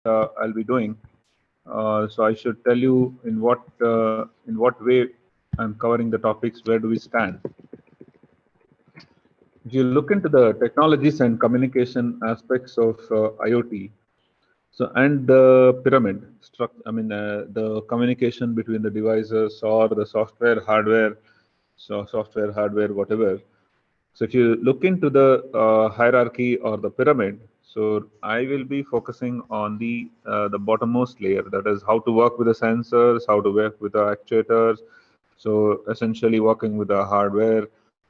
I'll be doing. So I should tell you in what way I'm covering the topics. Where do we stand? If you look into the technologies and communication aspects of IoT, so and the pyramid structure, I mean the communication between the devices or the software, hardware, so software, hardware, whatever. So if you look into the hierarchy or the pyramid, so I will be focusing on the bottommost layer. That is how to work with the sensors, how to work with the actuators. So essentially working with the hardware,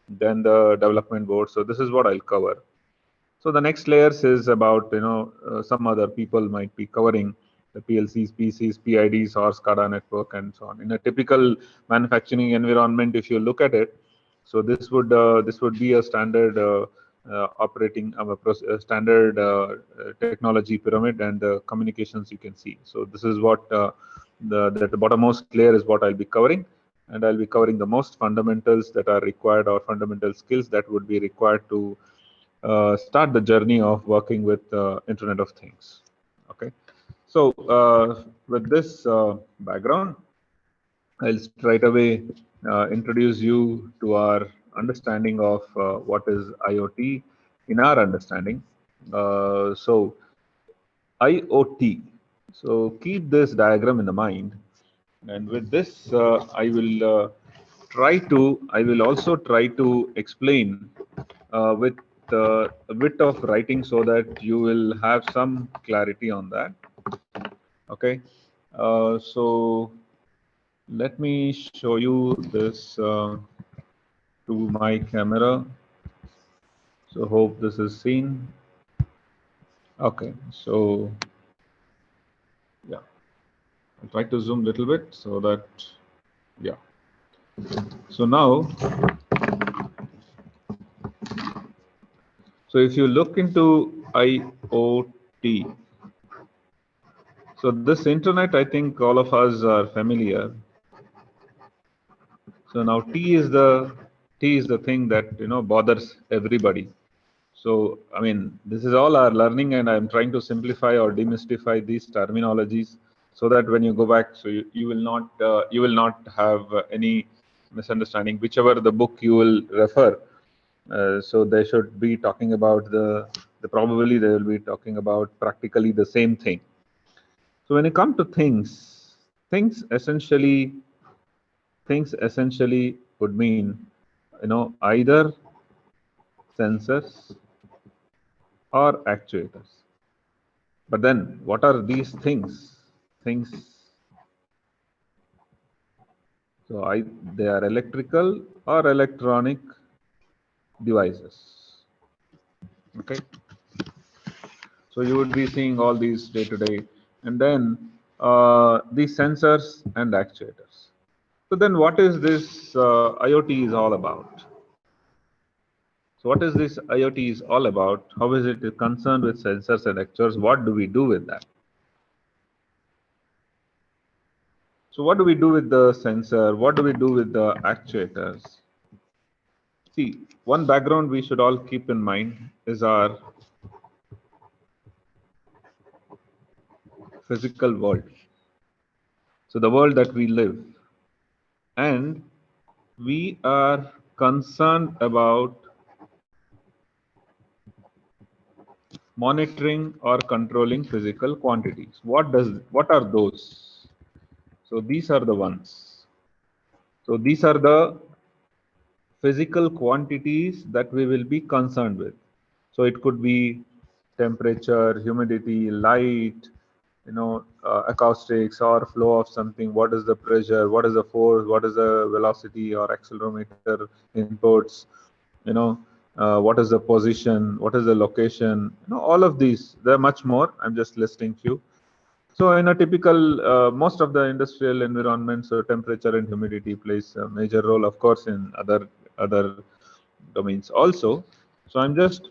then the development board. So this is what I'll cover. So the next layers is about some other people might be covering the PLCs, PCs, PIDs, or SCADA network, and so on. In a typical manufacturing environment, if you look at it, so this would be a standard operating a standard technology pyramid, and the communications you can see. So this is what the bottommost layer is what I'll be covering, and I'll be covering the most fundamentals that are required, or fundamental skills that would be required to start the journey of working with Internet of Things. Okay, so with this background, I'll straight away introduce you to our understanding of what is IoT in our understanding. So IoT. So keep this diagram in the mind, and with this, I will also try to explain with a bit of writing so that you will have some clarity on that. Okay, so let me show you this to my camera. So hope this is seen. Okay, so yeah, I'll try to zoom a little bit so that, yeah. So now, so if you look into IoT, so this internet, I think all of us are familiar. So now T is the thing that bothers everybody. So I mean, this is all our learning, and I'm trying to simplify or demystify these terminologies so that when you go back, so you will not have any misunderstanding. Whichever the book you will refer, so they should be talking about the probably they will be talking about practically the same thing. So when you come to things essentially would mean either sensors or actuators. But then what are these things? So they are electrical or electronic devices. Okay, so you would be seeing all these day to day, and then these sensors and actuators. So then what is this IoT is all about? So what is this IoT is all about? How is it concerned with sensors and actuators? What do we do with that? So what do we do with the sensor? What do we do with the actuators? See, one background we should all keep in mind is our physical world. So the world that we live. And we are concerned about monitoring or controlling physical quantities. What are those? So these are the ones. So these are the physical quantities that we will be concerned with. So it could be temperature, humidity, light, acoustics or flow of something. What is the pressure? What is the force? What is the velocity or accelerometer inputs? What is the position? What is the location? All of these. There are much more. I'm just listing few. So in a typical, most of the industrial environments, so temperature and humidity plays a major role, of course, in other domains also. So I'm just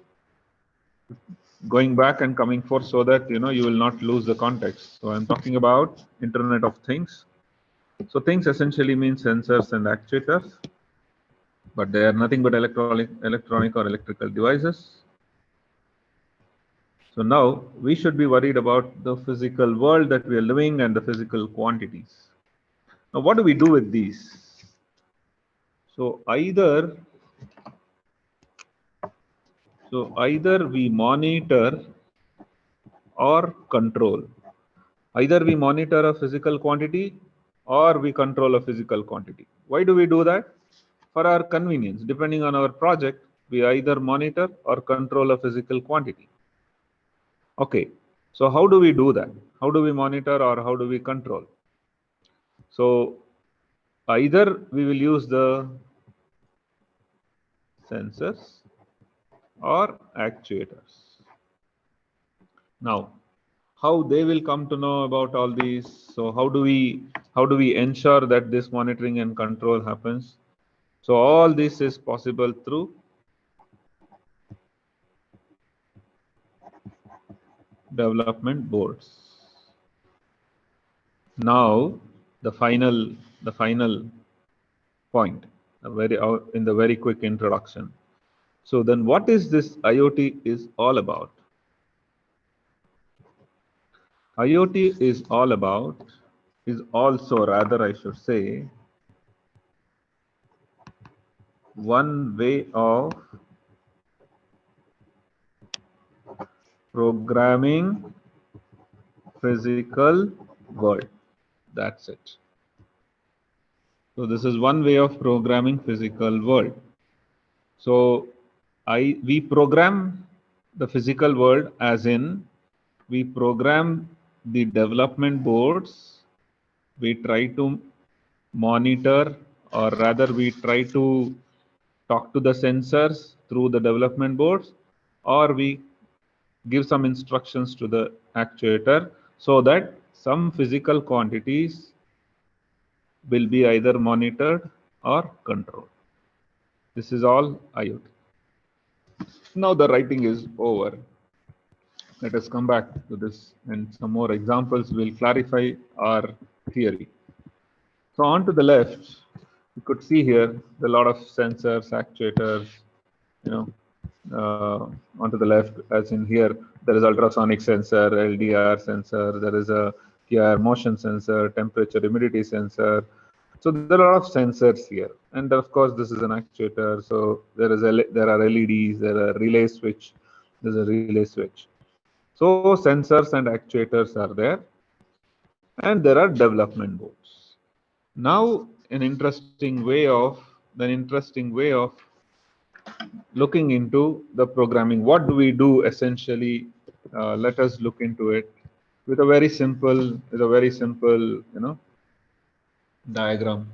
going back and coming forth so that you will not lose the context. So I'm talking about Internet of Things. So things essentially mean sensors and actuators, but they are nothing but electronic or electrical devices. So now we should be worried about the physical world that we are living and the physical quantities. Now, what do we do with these? So either we monitor or control. Either we monitor a physical quantity or we control a physical quantity. Why do we do that? For our convenience. Depending on our project, we either monitor or control a physical quantity. Okay, so how do we do that? How do we monitor or how do we control? So either we will use the sensors or actuators. Now, how they will come to know about all these? So how do we ensure that this monitoring and control happens? So all this is possible through development boards. Now the final point, in the very quick introduction. So then what is this IoT is all about? IoT is also, rather I should say, one way of programming physical world. That's it. So this is one way of programming physical world. So we program the physical world, as in we program the development boards. We try to monitor, or rather we try to talk to the sensors through the development boards, or we give some instructions to the actuator so that some physical quantities will be either monitored or controlled. This is all IoT. Now the writing is over. Let us come back to this, and some more examples will clarify our theory. So on to the left, you could see here a lot of sensors, actuators, you know, onto the left, as in here, there is ultrasonic sensor, LDR sensor, there is a here motion sensor, temperature, humidity sensor. So there are a lot of sensors here, and of course this is an actuator. So there are LEDs, there are relay switch, there's a relay switch. So sensors and actuators are there, and there are development boards. Now an interesting way of looking into the programming. What do we do essentially? Let us look into it with a very simple diagram.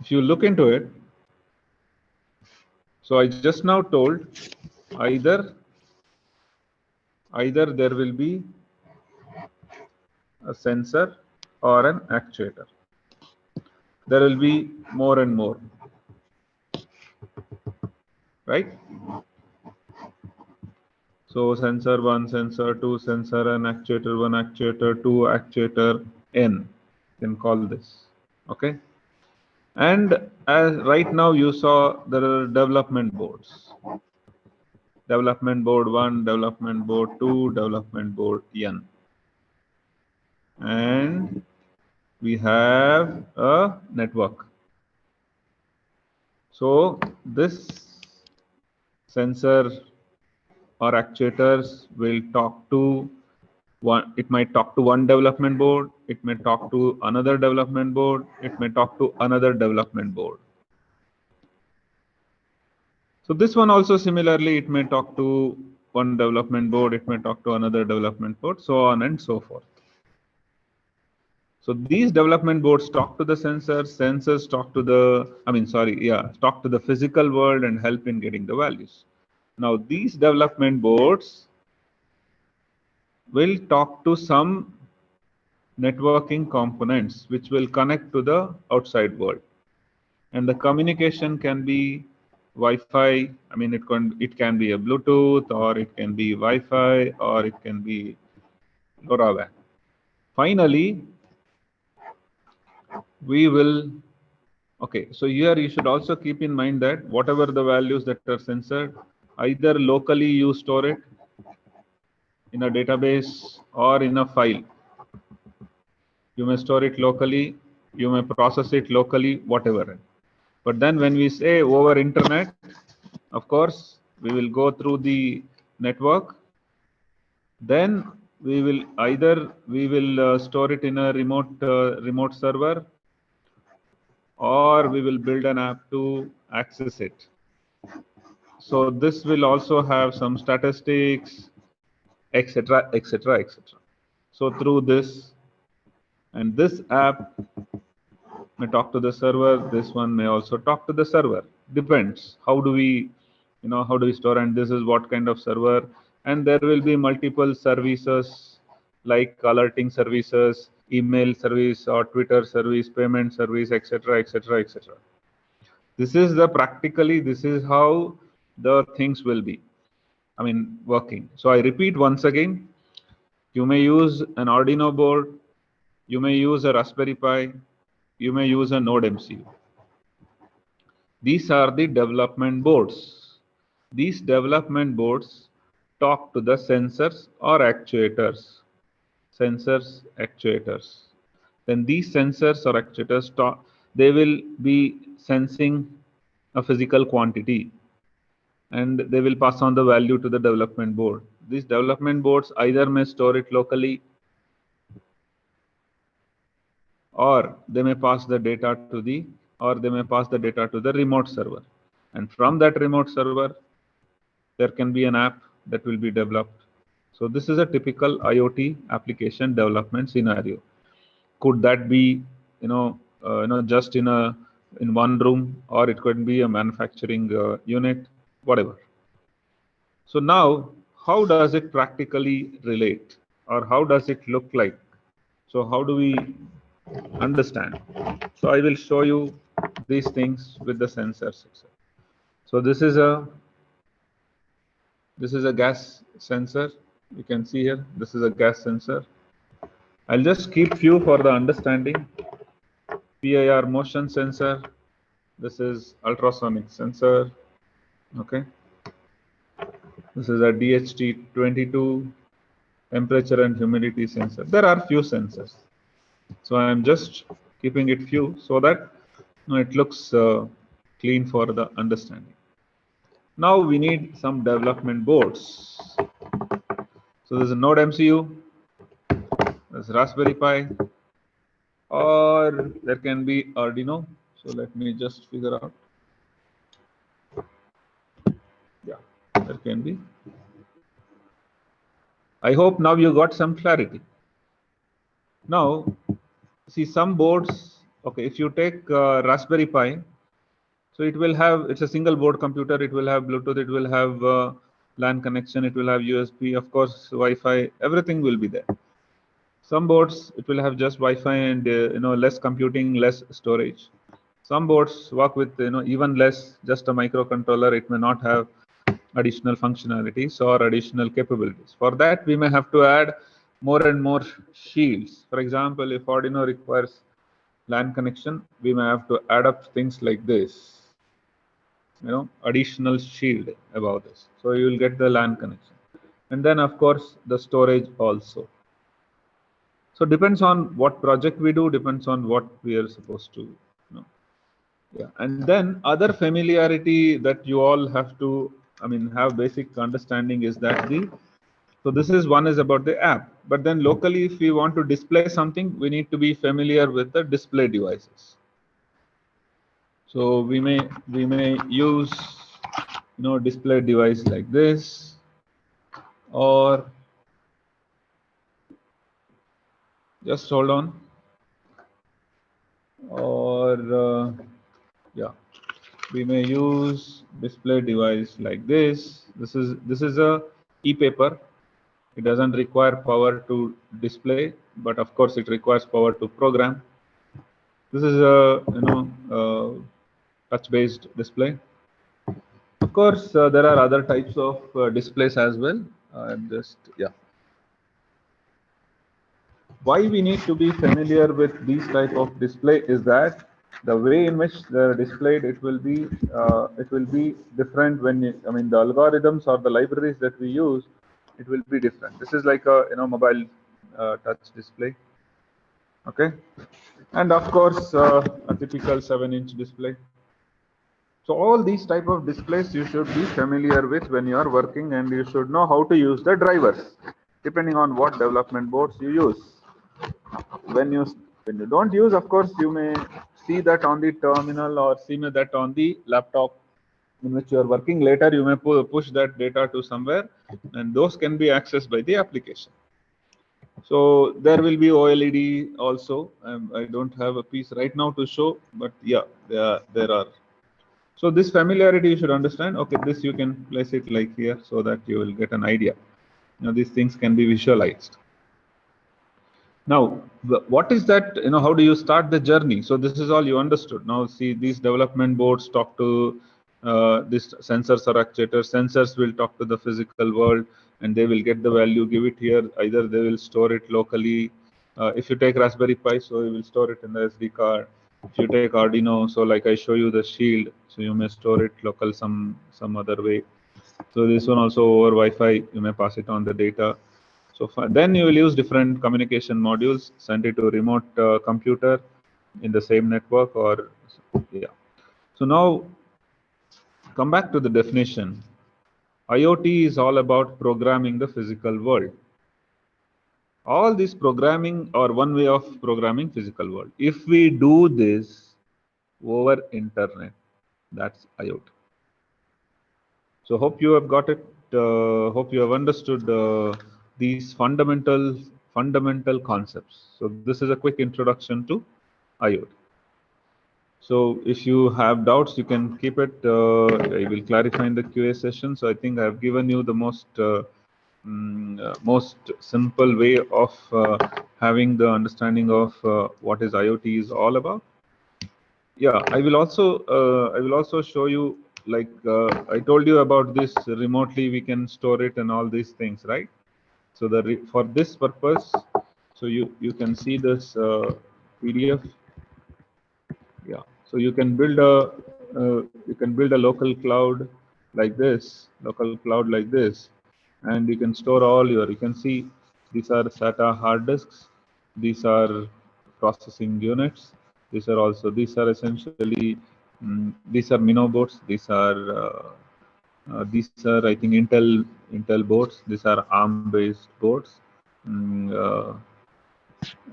If you look into it, so I just now told either there will be a sensor or an actuator. There will be more and more, right? So sensor 1, sensor 2, sensor n, actuator 1, actuator 2, actuator n, you can call this, okay? And as right now you saw there are development boards. Development board 1, development board 2, development board n. And we have a network. So this sensor or actuators will talk to one. It might talk to one development board, it may talk to another development board, it may talk to another development board. So this one also similarly, it may talk to one development board, it may talk to another development board, so on and so forth. So these development boards talk to the sensors talk to the, talk to the physical world and help in getting the values. Now these development boards will talk to some networking components which will connect to the outside world. And the communication can be Wi-Fi. I mean, it can be a Bluetooth, or it can be Wi-Fi, or it can be LoRaWAN. Finally, we will. Okay, so here you should also keep in mind that whatever the values that are censored, either locally you store it, in a database or in a file. You may store it locally, you may process it locally, whatever. But then when we say over internet, of course, we will go through the network. Then we will store it in a remote server, or we will build an app to access it. So this will also have some statistics, etc., etc., etc. So through this, and this app may talk to the server. This one may also talk to the server. Depends. How do we, how do we store? And this is what kind of server. And there will be multiple services like alerting services, email service, or Twitter service, payment service, etc., etc., etc. This is this is how the things will be. I mean, working. So I repeat once again. You may use an Arduino board. You may use a Raspberry Pi. You may use a Node MCU. These are the development boards. These development boards talk to the sensors or actuators. Sensors, actuators. Then these sensors or actuators they will be sensing a physical quantity, and they will pass on the value to the development board. These development boards either may store it locally, or they may pass the data to the remote server. And from that remote server, there can be an app that will be developed. So this is a typical IoT application development scenario. Could that be, just in one room, or it could be a manufacturing unit, whatever. So now, how does it practically relate, or how does it look like? So how do we understand? So I will show you these things with the sensors. So this is a gas sensor. You can see here, this is a gas sensor. I'll just keep few for the understanding. PIR motion sensor. This is ultrasonic sensor. Okay. This is a DHT22 temperature and humidity sensor. There are few sensors. So I'm just keeping it few so that it looks clean for the understanding. Now we need some development boards. So there's a Node MCU, there's Raspberry Pi, or there can be Arduino. So let me just figure out. Yeah, there can be. I hope now you got some clarity. Now, see some boards. Okay, if you take Raspberry Pi, so it will have, it's a single board computer. It will have Bluetooth. It will have LAN connection. It will have USB. Of course, Wi-Fi. Everything will be there. Some boards it will have just Wi-Fi and less computing, less storage. Some boards work with even less, just a microcontroller. It may not have additional functionalities or additional capabilities. For that, we may have to add more and more shields. For example, if Arduino requires LAN connection, we may have to add up things like this, additional shield above this. So you will get the LAN connection. And then, of course, the storage also. So depends on what project we do, depends on what we are supposed to know. Yeah, and then other familiarity that you all have to, have basic understanding is that so this is one is about the app, but then locally, if we want to display something, we need to be familiar with the display devices. So we may use, display device like this, or just hold on, or yeah, we may use display device like this. This is a e-paper. It doesn't require power to display, but of course it requires power to program. This is a touch-based display. Of course, there are other types of displays as well. Why we need to be familiar with these type of display is that the way in which they're displayed, it will be different when the algorithms or the libraries that we use it will be different. This is like a mobile touch display. Okay, and of course a typical 7-inch display. So all these type of displays you should be familiar with when you are working, and you should know how to use the drivers depending on what development boards you use. When you don't use, of course, you may see that on the terminal or see that on the laptop in which you are working. Later you may push that data to somewhere, and those can be accessed by the application. So there will be OLED also. I don't have a piece right now to show, but yeah, there are. So this familiarity you should understand. Okay, this you can place it like here so that you will get an idea. These things can be visualized. Now, what is that? How do you start the journey? So this is all you understood. Now see, these development boards talk to this sensors or actuators. Sensors will talk to the physical world, and they will get the value, give it here. Either they will store it locally. If you take Raspberry Pi, so you will store it in the SD card. If you take Arduino, so like I show you the Shield, so you may store it local some other way. So this one also over Wi-Fi, you may pass it on the data. So then you will use different communication modules, send it to a remote computer in the same network, or yeah. So now come back to the definition. IoT is all about programming the physical world. All this programming or one way of programming physical world. If we do this over internet, that's IoT. So hope you have got it. Hope you have understood these fundamental concepts. So this is a quick introduction to IoT. So if you have doubts, you can keep it. I will clarify in the QA session. So I think I have given you the most simple way of having the understanding of what is IoT is all about. Yeah, I will also show you, like I told you about this remotely, we can store it and all these things, right? So for this purpose, so you can see this PDF. Yeah, so you can build a local cloud like this, and you can store all your. You can see these are SATA hard disks, these are processing units, these are essentially these are Mino boards, these are I think Intel boards, these are ARM based boards. Mm, uh,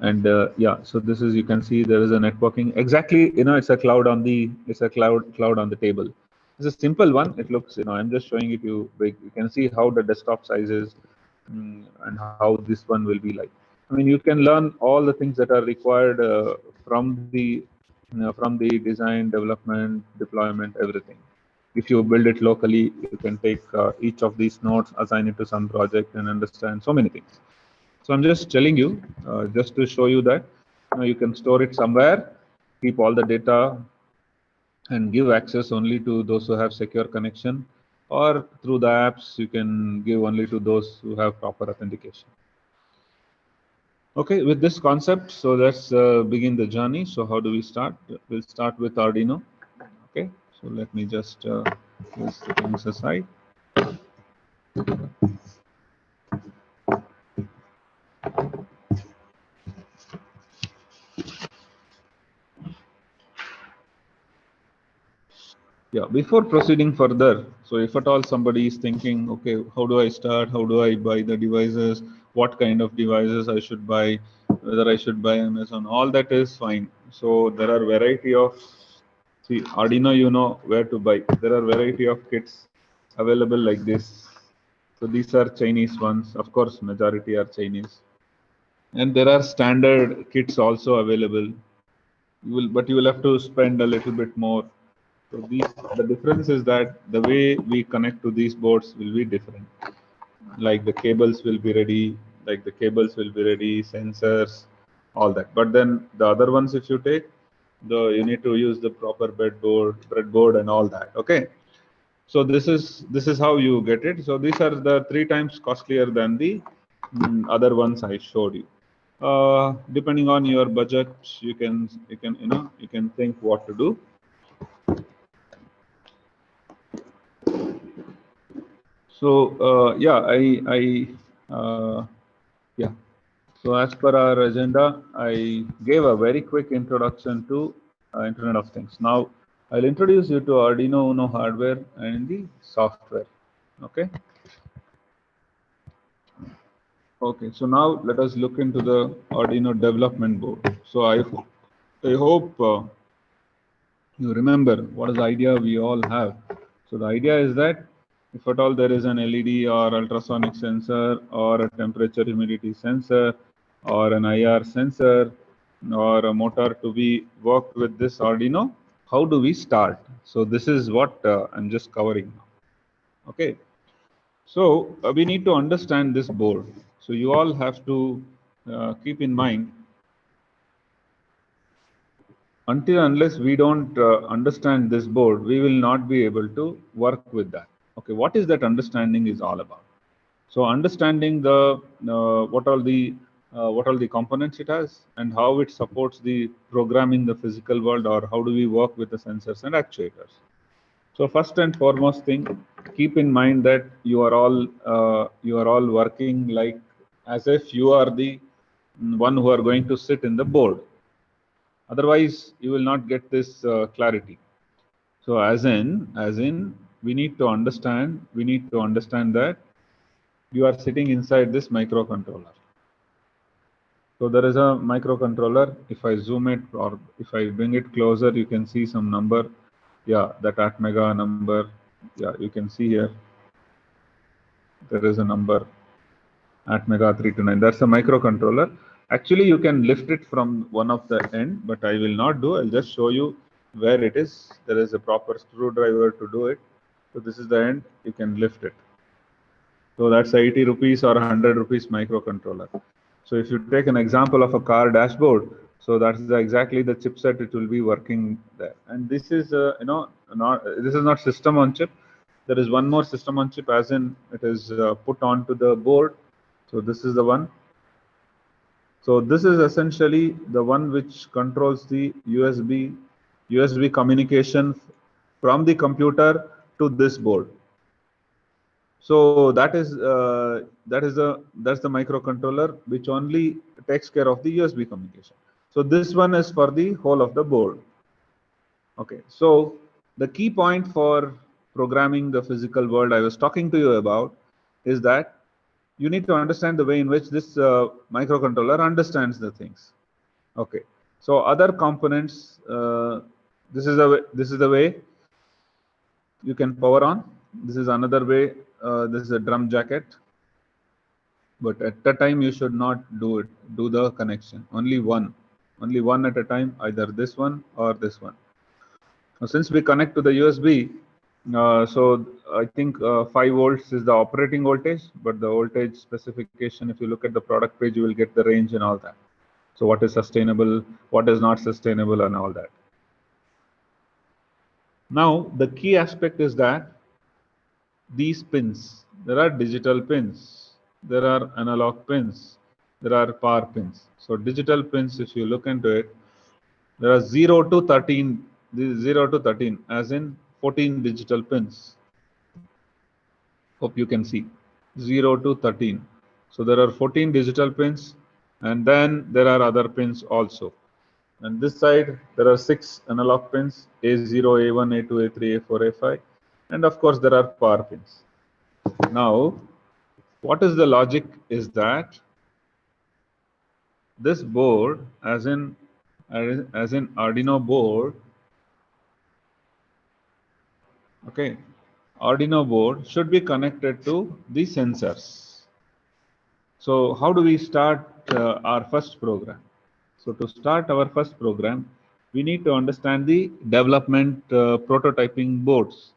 and yeah, so this is, you can see there is a networking, exactly, it's a cloud on the cloud on the table. It's a simple one. It looks, I'm just showing it you big. You can see how the desktop size is, and how this one will be like. I mean, you can learn all the things that are required from the design, development, deployment, everything. If you build it locally, you can take each of these nodes, assign it to some project, and understand so many things. So I'm just telling you, just to show you that you can store it somewhere, keep all the data, and give access only to those who have secure connection, or through the apps you can give only to those who have proper authentication. Okay, with this concept, so let's begin the journey. So how do we start? We'll start with Arduino. Okay, so let me just place the things aside. Yeah, before proceeding further, so if at all somebody is thinking, okay, how do I start? How do I buy the devices? What kind of devices I should buy? Whether I should buy Amazon? All that is fine. So there are variety of, see, Arduino, you know where to buy. There are variety of kits available like this. So these are Chinese ones. Of course, majority are Chinese. And there are standard kits also available. But you will have to spend a little bit more. So the difference is that the way we connect to these boards will be different. Like the cables will be ready, sensors, all that. But then the other ones, if you take, you need to use the proper breadboard and all that. Okay. So this is how you get it. So these are the 3 times costlier than the other ones I showed you. Depending on your budget, you can think what to do. So So yeah. So as per our agenda, I gave a very quick introduction to Internet of Things. Now I'll introduce you to Arduino Uno hardware and the software. Okay. Okay. So now let us look into the Arduino development board. So I hope you remember what is the idea we all have. So the idea is that if at all there is an LED or ultrasonic sensor or a temperature humidity sensor or an IR sensor or a motor to be worked with this Arduino, how do we start? So this is what I'm just covering now. Okay. So we need to understand this board. So you all have to keep in mind, until unless we don't understand this board, we will not be able to work with that. Okay, what is that understanding is all about? So understanding the what all the components it has and how it supports the programming the physical world, or how do we work with the sensors and actuators. So first and foremost thing, keep in mind that you are all working like as if you are the one who are going to sit in the board. Otherwise, you will not get this clarity. So as in, we need to understand that you are sitting inside this microcontroller. So there is a microcontroller. If I zoom it or if I bring it closer, you can see some number. Yeah, that Atmega number. Yeah, you can see here. There is a number Atmega 329. That's a microcontroller. Actually, you can lift it from one of the end, but I will not do. I'll just show you where it is. There is a proper screwdriver to do it. So this is the end. You can lift it. So that's 80 rupees or 100 rupees microcontroller. So if you take an example of a car dashboard, so that's exactly the chipset it will be working there. And this is this is not system on chip. There is one more system on chip, as in it is put onto the board. So this is the one. So this is essentially the one which controls the USB communication from the computer to this board. So that's the microcontroller which only takes care of the USB communication. So this one is for the whole of the board. Okay, so the key point for programming the physical world I was talking to you about is that you need to understand the way in which this microcontroller understands the things. Okay, so other components, this is the way you can power on. This is another way. This is a drum jacket, but at the time you should not do the connection. Only one at a time, either this one or this one. Now, since we connect to the USB, so I think 5 volts is the operating voltage, but the voltage specification, if you look at the product page, you will get the range and all that. So what is sustainable, what is not sustainable, and all that. Now, the key aspect is that these pins, there are digital pins, there are analog pins, there are power pins. So digital pins, if you look into it, there are 0 to 13, 0 to 13, as in 14 digital pins. Hope you can see 0 to 13. So there are 14 digital pins, and then there are other pins also. And this side, there are 6 analog pins, A0, A1, A2, A3, A4, A5. And of course, there are power pins. Now, what is the logic is that this board, as in Arduino board, okay, Arduino board should be connected to the sensors. So how do we start our first program? So to start our first program, we need to understand the development prototyping boards.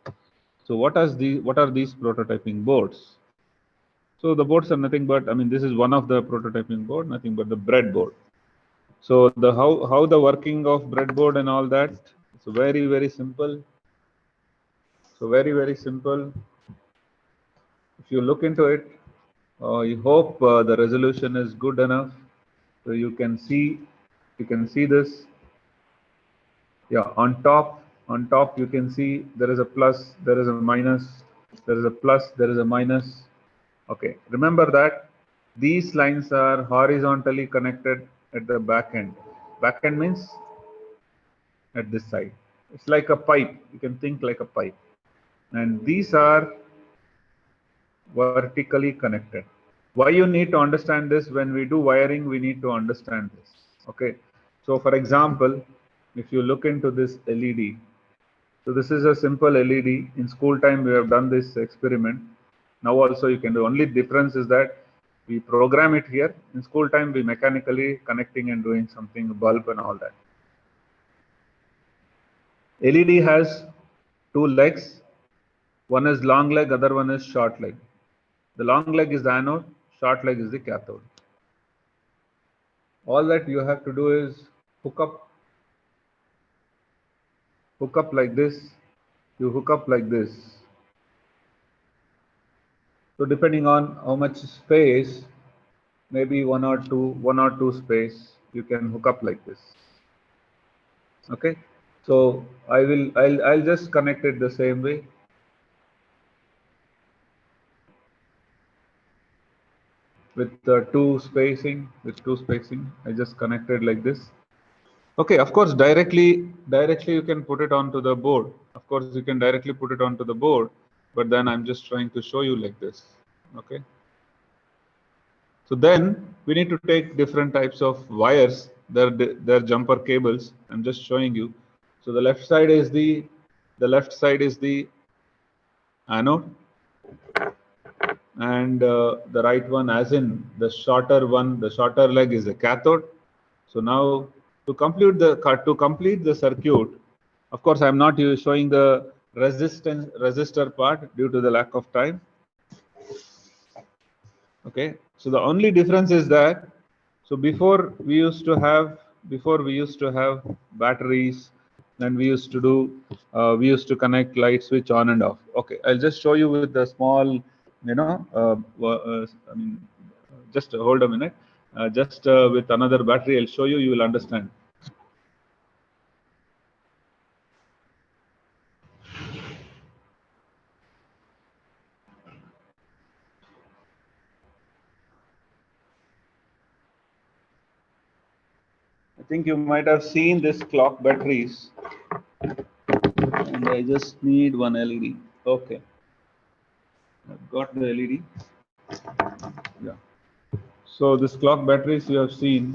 So what are these prototyping boards? So the boards are nothing but, I mean, this is one of the prototyping board, nothing but the breadboard. So the how the working of breadboard and all that, it's very simple. So very simple. If you look into it, I hope the resolution is good enough, so you can see this. Yeah, on top you can see there is a plus, there is a minus, There is a plus, there is a minus. Okay, remember that these lines are horizontally connected at the back end. Back end means at this side. It's like a pipe. You can think like a pipe. And these are vertically connected. Why you need to understand this? When we do wiring, we need to understand this. Okay. So for example, if you look into this LED, so this is a simple LED. In school time, we have done this experiment. Now also you can do. Only difference is that we program it here. In school time, we mechanically connecting and doing something, bulb and all that. LED has two legs. One is long leg, other one is short leg. The long leg is the anode, short leg is the cathode. All that you have to do is hook up like this. You hook up like this. So depending on how much space, maybe one or two space, you can hook up like this. Okay. So I'll just connect it the same way. With two spacing, I just connected like this. Okay, of course, directly you can put it onto the board. Of course, you can directly put it onto the board, but then I'm just trying to show you like this. Okay. So then we need to take different types of wires. They're jumper cables. I'm just showing you. So the left side is the anode, and the right one, as in the shorter one, the shorter leg is the cathode. So now to complete the circuit, of course I'm not showing the resistor part due to the lack of time. Okay, so the only difference is that, so before we used to have batteries, and we used to connect light switch on and off. Okay, I'll just show you with the small, I mean, just hold a minute. Just with another battery, I'll show you. You will understand. I think you might have seen this clock batteries, and I just need one LED. Okay, I've got the LED. Yeah. So this clock batteries you have seen.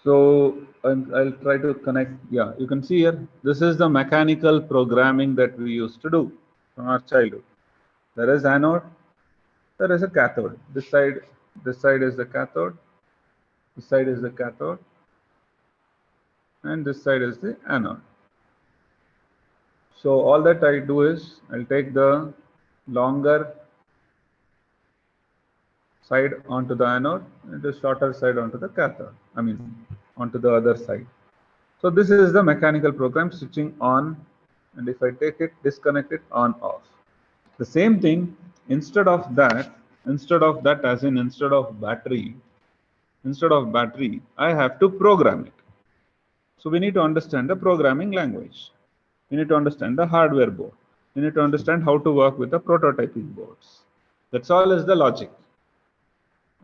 So I'll try to connect. Yeah, you can see here. This is the mechanical programming that we used to do from our childhood. There is anode. There is a cathode. This side is the cathode. This side is the cathode, and this side is the anode. So all that I do is I'll take the longer side onto the anode and the shorter side onto the cathode. I mean, onto the other side. So this is the mechanical program, switching on, and if I take it, disconnect it, on, off. The same thing, instead of that, instead of battery, I have to program it. So we need to understand the programming language. We need to understand the hardware board. We need to understand how to work with the prototyping boards. That's all is the logic.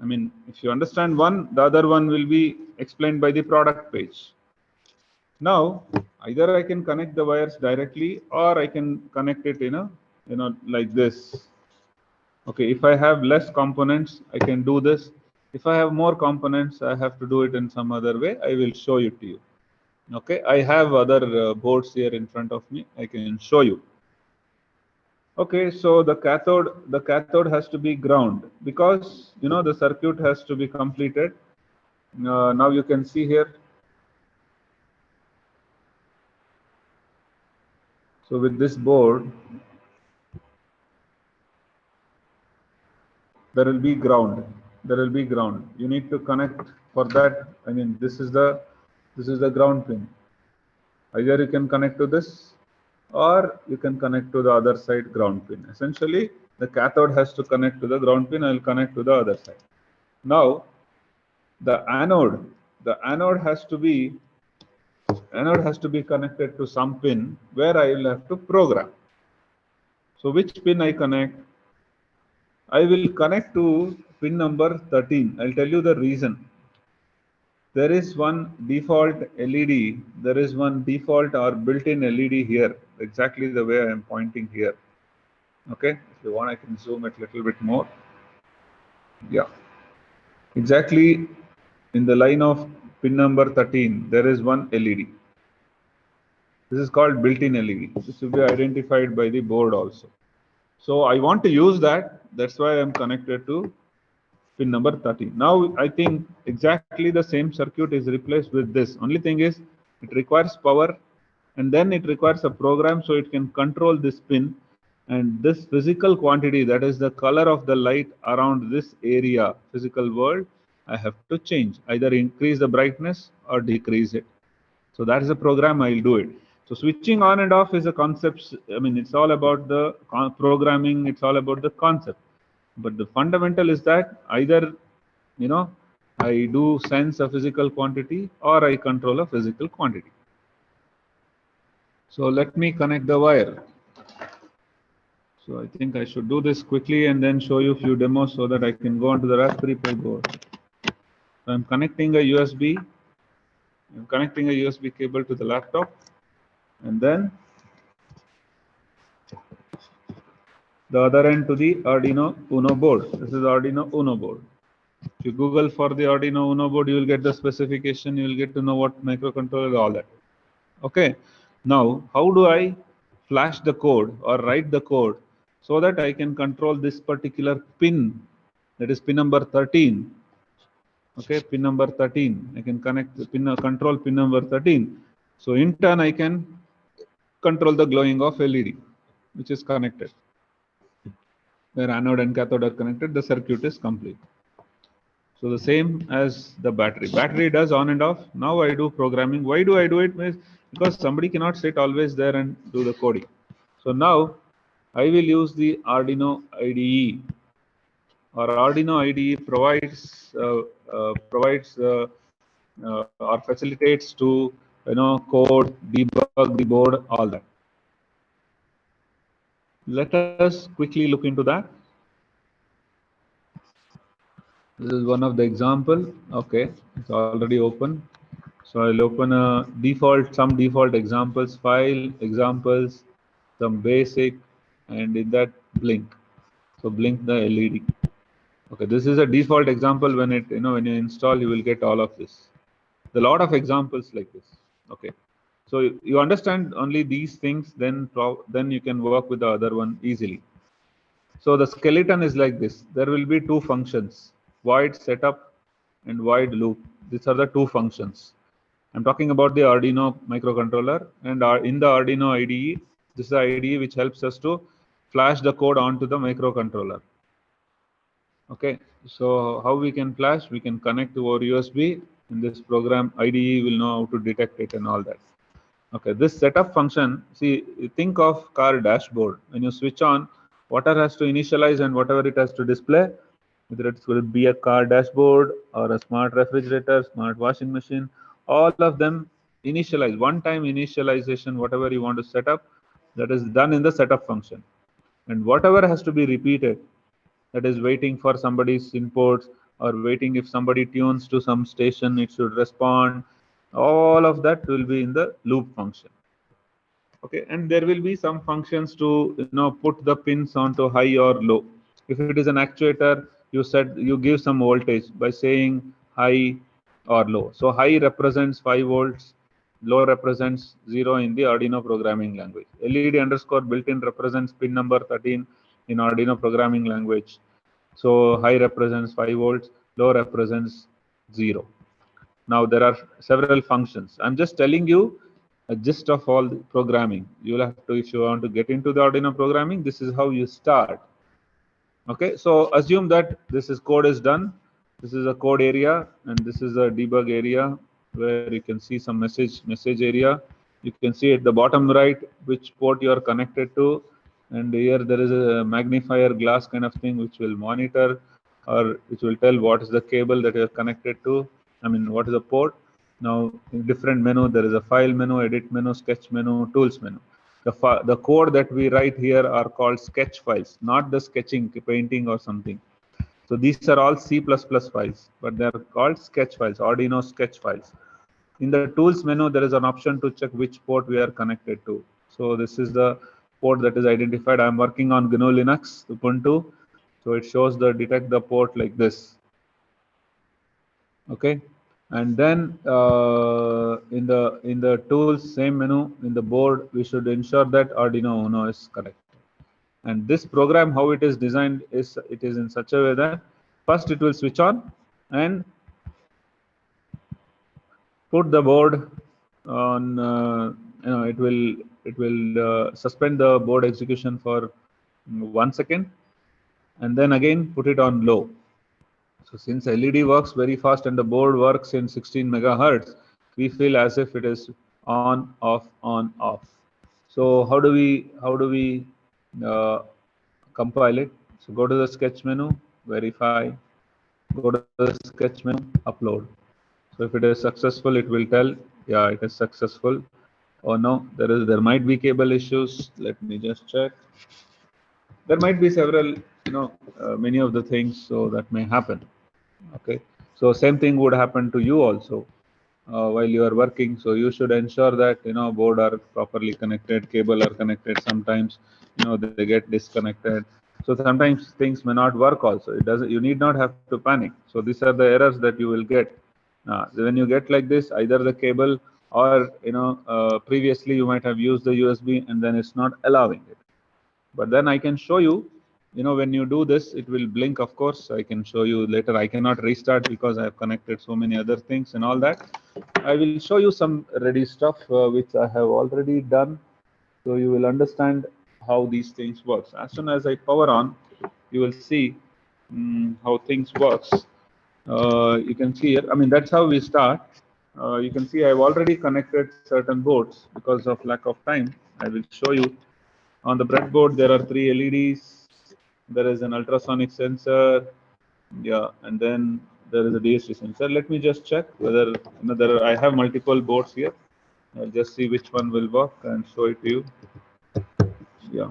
I mean, if you understand one, the other one will be explained by the product page. Now, either I can connect the wires directly, or I can connect it like this. Okay, if I have less components, I can do this. If I have more components, I have to do it in some other way. I will show it to you. Okay, I have other boards here in front of me. I can show you. Okay, so the cathode has to be ground, because the circuit has to be completed. Now you can see here. So with this board, there will be ground. You need to connect for that. I mean, this is the ground pin. Either you can connect to this, or you can connect to the other side ground pin. Essentially, the cathode has to connect to the ground pin. I will connect to the other side. Now, the anode has to be connected to some pin where I will have to program. So which pin I connect? I will connect to pin number 13. I'll tell you the reason. There is one default LED, there is one default or built-in LED here, exactly the way I am pointing here. Okay, if you want I can zoom it a little bit more. Yeah, exactly in the line of pin number 13, there is one LED. This is called built-in LED. This will be identified by the board also. So I want to use that. That's why I'm connected to pin number 13. Now I think exactly the same circuit is replaced with this. Only thing is it requires power and then it requires a program so it can control this pin, and this physical quantity, that is the color of the light around this area, physical world, I have to change, either increase the brightness or decrease it. So that is a program, I'll do it. So switching on and off is a concept. I mean, it's all about the programming, it's all about the concept. But the fundamental is that either, you know, I do sense a physical quantity or I control a physical quantity. So let me connect the wire. So I think I should do this quickly and then show you a few demos so that I can go onto the Raspberry Pi board. So I'm connecting a USB. I'm connecting a USB cable to the laptop, and then the other end to the Arduino Uno board. This is Arduino Uno board. If you Google for the Arduino Uno board, you will get the specification, you will get to know what microcontroller, all that. Okay. Now, how do I flash the code or write the code so that I can control this particular pin, that is pin number 13. Okay, pin number 13. I can connect the pin, control pin number 13. So in turn, I can control the glowing of LED, which is connected. Where anode and cathode are connected, the circuit is complete. So the same as the battery. Battery does on and off. Now I do programming. Why do I do it? Because somebody cannot sit always there and do the coding. So now I will use the Arduino IDE. Or Arduino IDE provides or facilitates to code, debug the board, all that. Let us quickly look into that. This is one of the example. Okay, it's already open. So I'll open some default examples, file examples, some basic, and in that blink. So blink the LED. Okay, this is a default example. When when you install, you will get all of this. There are a lot of examples like this. Okay, so you understand only these things, then you can work with the other one easily. So the skeleton is like this. There will be two functions: void setup and void loop. These are the two functions. I'm talking about the Arduino microcontroller, and in the Arduino IDE, this is the IDE which helps us to flash the code onto the microcontroller. Okay, so how we can flash? We can connect to our USB. In this program, IDE will know how to detect it and all that. Okay, this setup function, see, think of car dashboard. When you switch on, whatever has to initialize and whatever it has to display, whether it's going to be a car dashboard or a smart refrigerator, smart washing machine, all of them initialize, one-time initialization, whatever you want to set up, that is done in the setup function. And whatever has to be repeated, that is waiting for somebody's inputs or waiting if somebody tunes to some station, it should respond. All of that will be in the loop function. Okay, and there will be some functions to put the pins onto high or low. If it is an actuator, you give some voltage by saying high or low. So high represents 5 volts, low represents 0 in the Arduino programming language. LED underscore built-in represents pin number 13 in Arduino programming language. So high represents 5 volts, low represents 0. Now there are several functions. I'm just telling you a gist of all the programming. You'll have to, if you want to get into the Arduino programming, this is how you start. Okay, so assume that this code is done. This is a code area, and this is a debug area where you can see some message area. You can see at the bottom right which port you are connected to, and here there is a magnifier glass kind of thing which will monitor or which will tell what is the cable that you are connected to. I mean, what is the port. Now in different menu, there is a file menu, edit menu, sketch menu, tools menu. the code that we write here are called sketch files, not the sketching, painting or something. So these are all C++ files, but they are called sketch files, Arduino sketch files. In the tools menu, there is an option to check which port we are connected to. So this is the port that is identified. I'm working on GNU Linux, Ubuntu. So it shows the detect the port like this. Okay. And then in the tools same menu in the board, we should ensure that Arduino Uno is correct. And this program, how it is designed, is it is in such a way that first it will switch on and put the board on. It will suspend the board execution for 1 second, and then again put it on low. So since LED works very fast and the board works in 16 megahertz, we feel as if it is on, off. So how do we compile it? So go to the sketch menu, verify, go to the sketch menu, upload. So if it is successful, it will tell, yeah, it is successful. Or no, there might be cable issues. Let me just check. There might be several, many of the things, so that may happen. Okay, so same thing would happen to you also while you are working. So you should ensure that board are properly connected, cable are connected. Sometimes they get disconnected. So sometimes things may not work also. It doesn't. You need not have to panic. So these are the errors that you will get. When you get like this, either the cable or previously you might have used the USB and then it's not allowing it. But then I can show you, when you do this, it will blink. Of course, I can show you later. I cannot restart because I have connected so many other things and all that. I will show you some ready stuff which I have already done, so you will understand how these things works. As soon as I power on, you will see how things works. You can see here. I mean, that's how we start. You can see I've already connected certain boards because of lack of time. I will show you. On the breadboard, there are 3 LEDs. There is an ultrasonic sensor, yeah, and then there is a DSP sensor. Let me just check whether I have multiple boards here. I'll just see which one will work and show it to you. Yeah,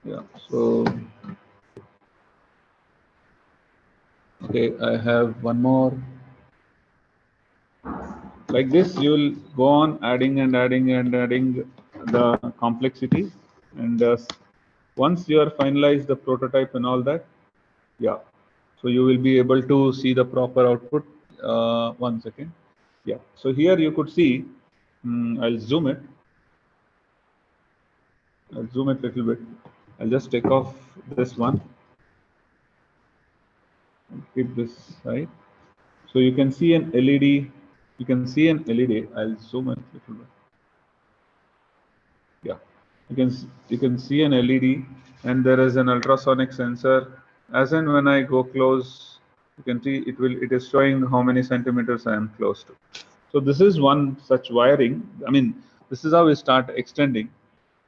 yeah. So, okay, I have one more. Like this, you will go on adding and adding and adding the complexity, and once you are finalized the prototype and all that, yeah. So you will be able to see the proper output. 1 second. Yeah. So here you could see. I'll zoom it. I'll zoom it a little bit. I'll just take off this one. Keep this side. So you can see an LED. You can see an LED. I'll zoom it a little bit. Yeah. You can see an LED, and there is an ultrasonic sensor. As and when I go close, you can see it is showing how many centimeters I am close to. So this is one such wiring. I mean, this is how we start extending.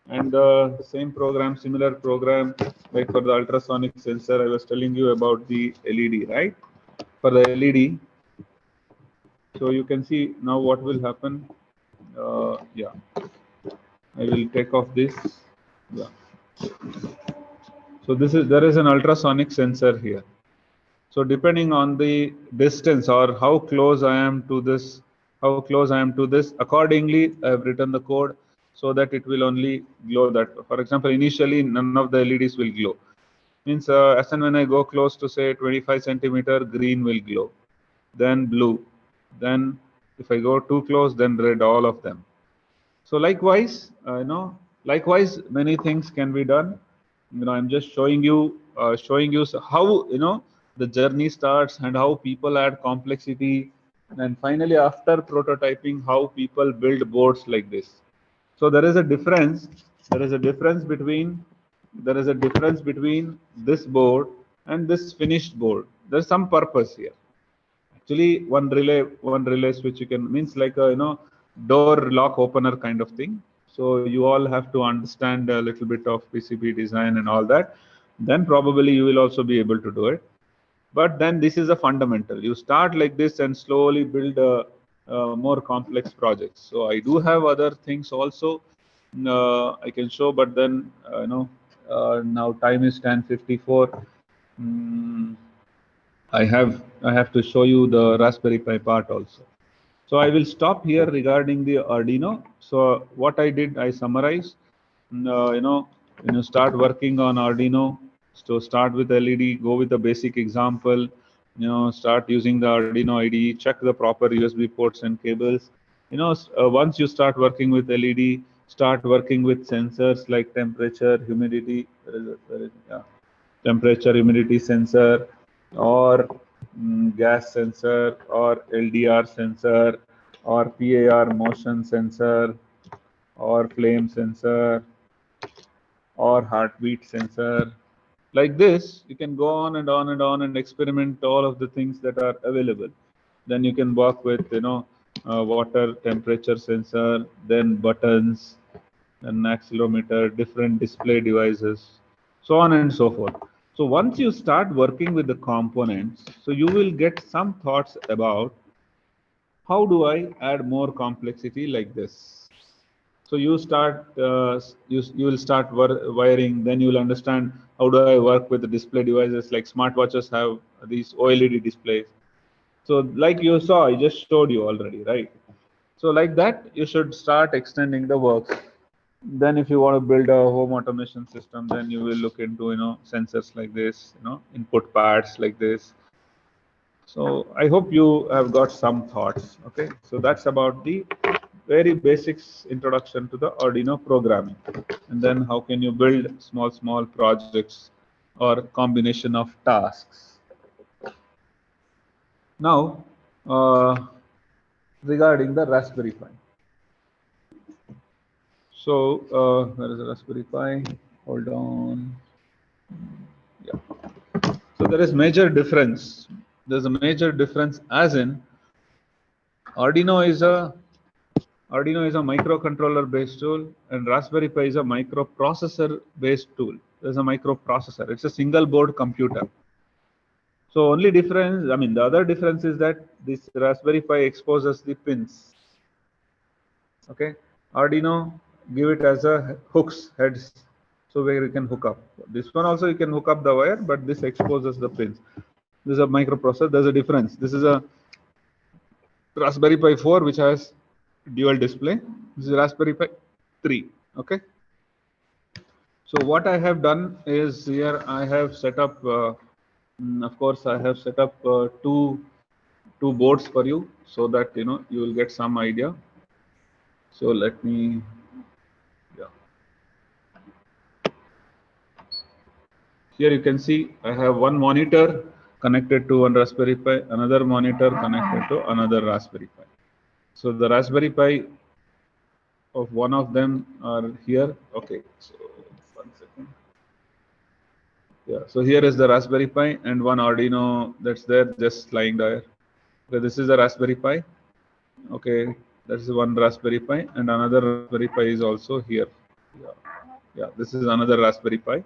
And the same program, similar program, like for the ultrasonic sensor, I was telling you about the LED, right? For the LED, so you can see now what will happen. Yeah, I will take off this. Yeah. So there is an ultrasonic sensor here. So depending on the distance or how close I am to this, accordingly I have written the code so that it will only glow that. For example, initially none of the LEDs will glow. Means as and when I go close to say 25 centimeter, green will glow, then blue, then if I go too close, then red, all of them. So likewise, likewise many things can be done. I'm just showing you how the journey starts and how people add complexity, and finally after prototyping, how people build boards like this. So there is a difference. There is a difference between this board and this finished board. There's some purpose here. Actually, one relay switch you can means like a door lock opener kind of thing. So you all have to understand a little bit of PCB design and all that. Then probably you will also be able to do it. But then this is a fundamental. You start like this and slowly build more complex projects. So I do have other things also I can show, but then now time is 10:54. I have to show you the Raspberry Pi part also. So I will stop here regarding the Arduino. So what I did, I summarized. When you start working on Arduino, so start with LED, go with the basic example. Start using the Arduino IDE, check the proper USB ports and cables. Once you start working with LED, start working with sensors like temperature, humidity. Temperature, humidity sensor, or gas sensor, or LDR sensor, or PAR motion sensor, or flame sensor, or heartbeat sensor. Like this, you can go on and on and on and experiment all of the things that are available. Then you can work with, water temperature sensor, then buttons, then accelerometer, different display devices, so on and so forth. So once you start working with the components, so you will get some thoughts about how do I add more complexity like this. So you start, you will start wiring, then you will understand how do I work with the display devices like smartwatches have these OLED displays. So like you saw, I just showed you already, right? So like that, you should start extending the works. Then if you want to build a home automation system, then you will look into, sensors like this, input pads like this. So I hope you have got some thoughts. Okay, so that's about the very basics introduction to the Arduino programming. And then how can you build small projects or combination of tasks. Now, regarding the Raspberry Pi. So where is the Raspberry Pi? Hold on. Yeah. So there is major difference. There's a major difference, as in Arduino is a microcontroller based tool, and Raspberry Pi is a microprocessor based tool. There's a microprocessor. It's a single board computer. So only difference, the other difference is that this Raspberry Pi exposes the pins. Okay, Arduino give it as a hooks, heads, so where you can hook up. This one also you can hook up the wire, but this exposes the pins. This is a microprocessor. There's a difference. This is a Raspberry Pi 4, which has dual display. This is Raspberry Pi 3. Okay. So what I have done is here I have set up. Of course, I have set up two boards for you, so that you will get some idea. So let me. Yeah. Here you can see I have one monitor connected to one Raspberry Pi, another monitor connected to another Raspberry Pi. So the Raspberry Pi of one of them are here. Okay, so 1 second. Yeah, so here is the Raspberry Pi and one Arduino that's there just lying there. Okay, this is a Raspberry Pi. Okay, that's one Raspberry Pi, and another Raspberry Pi is also here. Yeah, this is another Raspberry Pi.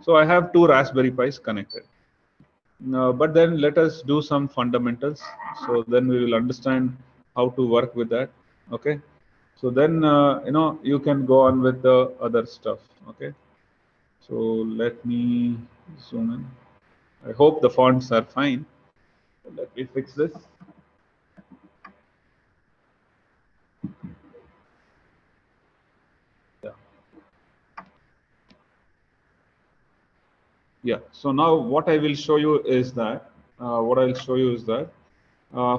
So I have two Raspberry Pis connected. But then let us do some fundamentals. So then we will understand how to work with that. Okay. So then you can go on with the other stuff. Okay. So let me zoom in. I hope the fonts are fine. Let me fix this. Yeah. So now what I will show you is that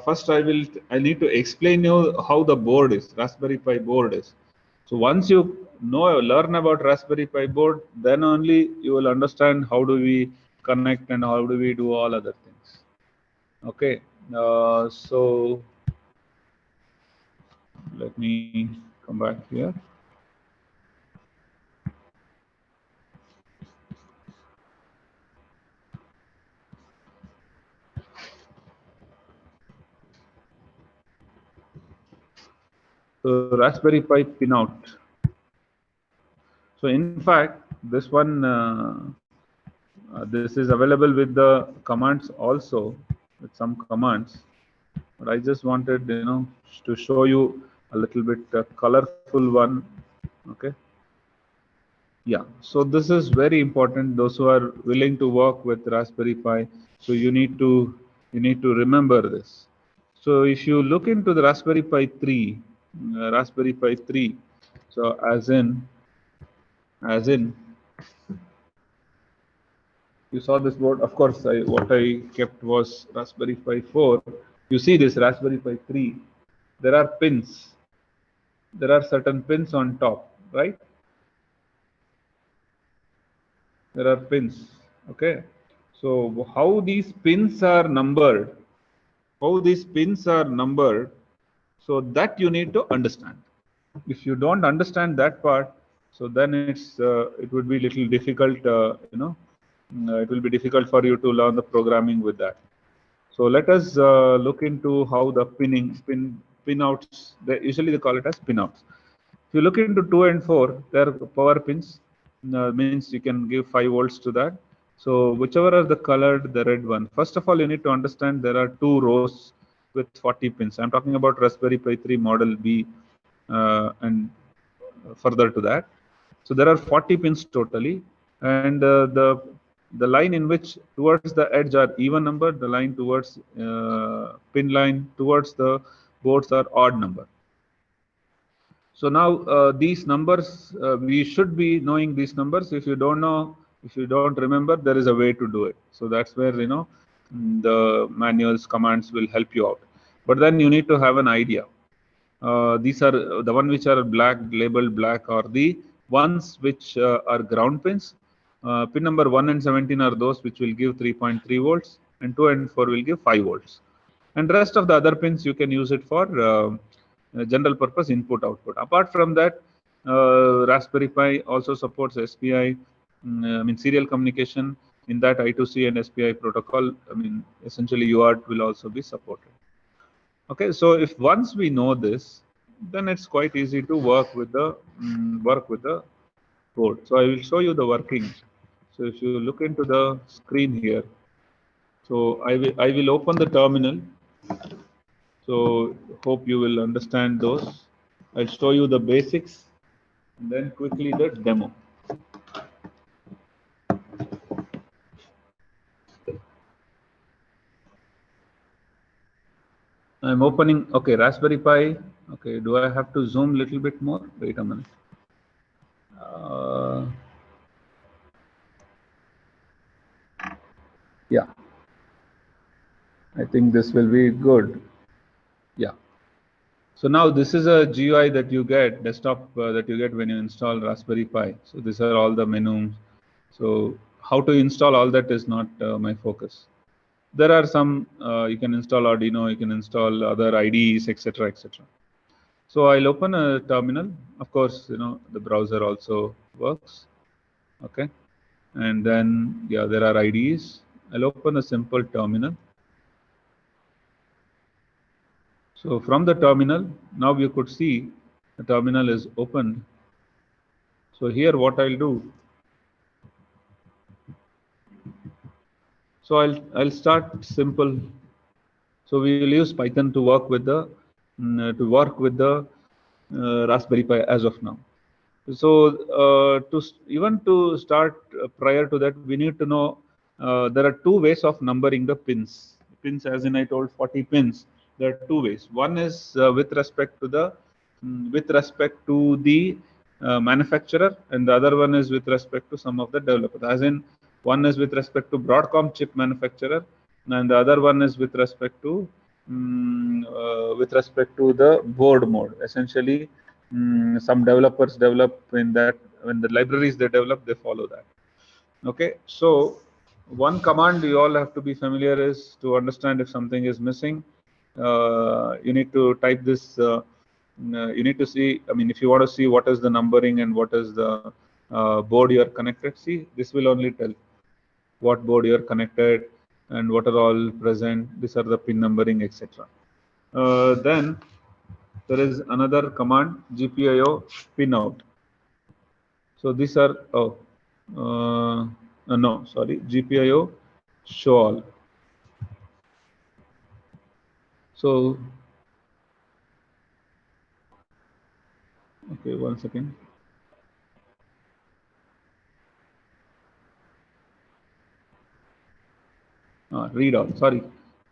first I need to explain you how the board is, Raspberry Pi board is. So once you learn about Raspberry Pi board, then only you will understand how do we connect and how do we do all other things. Okay. So let me come back here. So Raspberry Pi pinout. So in fact, this one, this is available with the commands also, with some commands. But I just wanted, to show you a little bit colorful one. Okay. Yeah. So this is very important. Those who are willing to work with Raspberry Pi, so you need to remember this. So if you look into the Raspberry Pi 3, Raspberry Pi 3, so as in you saw this board. Of course, what I kept was Raspberry Pi 4. You see this Raspberry Pi 3. There are pins. There are certain pins on top, right? There are pins. Okay. So how these pins are numbered? How these pins are numbered? So that you need to understand. If you don't understand that part, so then it would be little difficult. It will be difficult for you to learn the programming with that. So let us look into how the pinouts. Usually they call it as pinouts. If you look into 2 and 4, they are power pins. Means you can give 5 volts to that. So whichever are the colored, the red one. First of all, you need to understand there are 2 rows with 40 pins. I'm talking about Raspberry Pi 3 Model B and further to that. So there are 40 pins totally, and the line in which towards the edge are even number, the line towards pin line towards the boards are odd number. So now these numbers, we should be knowing these numbers. If you don't know, if you don't remember, there is a way to do it. So that's where the manuals, commands will help you out. But then you need to have an idea. These are the one which are black, labeled black, are the ones which are ground pins. Pin number 1 and 17 are those which will give 3.3 volts, and 2 and 4 will give 5 volts. And rest of the other pins you can use it for general purpose input output. Apart from that, Raspberry Pi also supports SPI, I mean serial communication. In that, I2C and SPI protocol, I mean essentially UART will also be supported. Okay, so if once we know this, then it's quite easy to work with the board. So I will show you the workings. So if you look into the screen here, so I will open the terminal. So hope you will understand those. I'll show you the basics and then quickly the demo. I'm opening, okay, Raspberry Pi. Okay, do I have to zoom a little bit more? Wait a minute. Yeah, I think this will be good. Yeah. So now this is a GUI that you get, desktop that you get when you install Raspberry Pi. So these are all the menus. So how to install all that is not my focus. There are some, you can install Arduino, you can install other IDEs, etc., etc. So I'll open a terminal. Of course, the browser also works. Okay. And then, yeah, there are IDEs. I'll open a simple terminal. So from the terminal, now you could see the terminal is opened. So here what I'll do, so I'll start simple. So we will use Python to work with the Raspberry Pi as of now. So even to start prior to that, we need to know there are 2 ways of numbering the pins. Pins, as in I told 40 pins. There are 2 ways. One is with respect to the manufacturer, and the other one is with respect to some of the developers. As in, one is with respect to Broadcom chip manufacturer, and the other one is with respect to the board mode. Essentially, some developers develop in that, when the libraries they develop, they follow that. Okay, so one command you all have to be familiar is to understand if something is missing. You need to type this. You need to see. I mean, if you want to see what is the numbering and what is the board you are connected. See, this will only tell what board you are connected and what are all present. These are the pin numbering, etc. Then there is another command, GPIO pinout. So these are no, sorry, GPIO show all. So, okay, 1 second. Read all, sorry,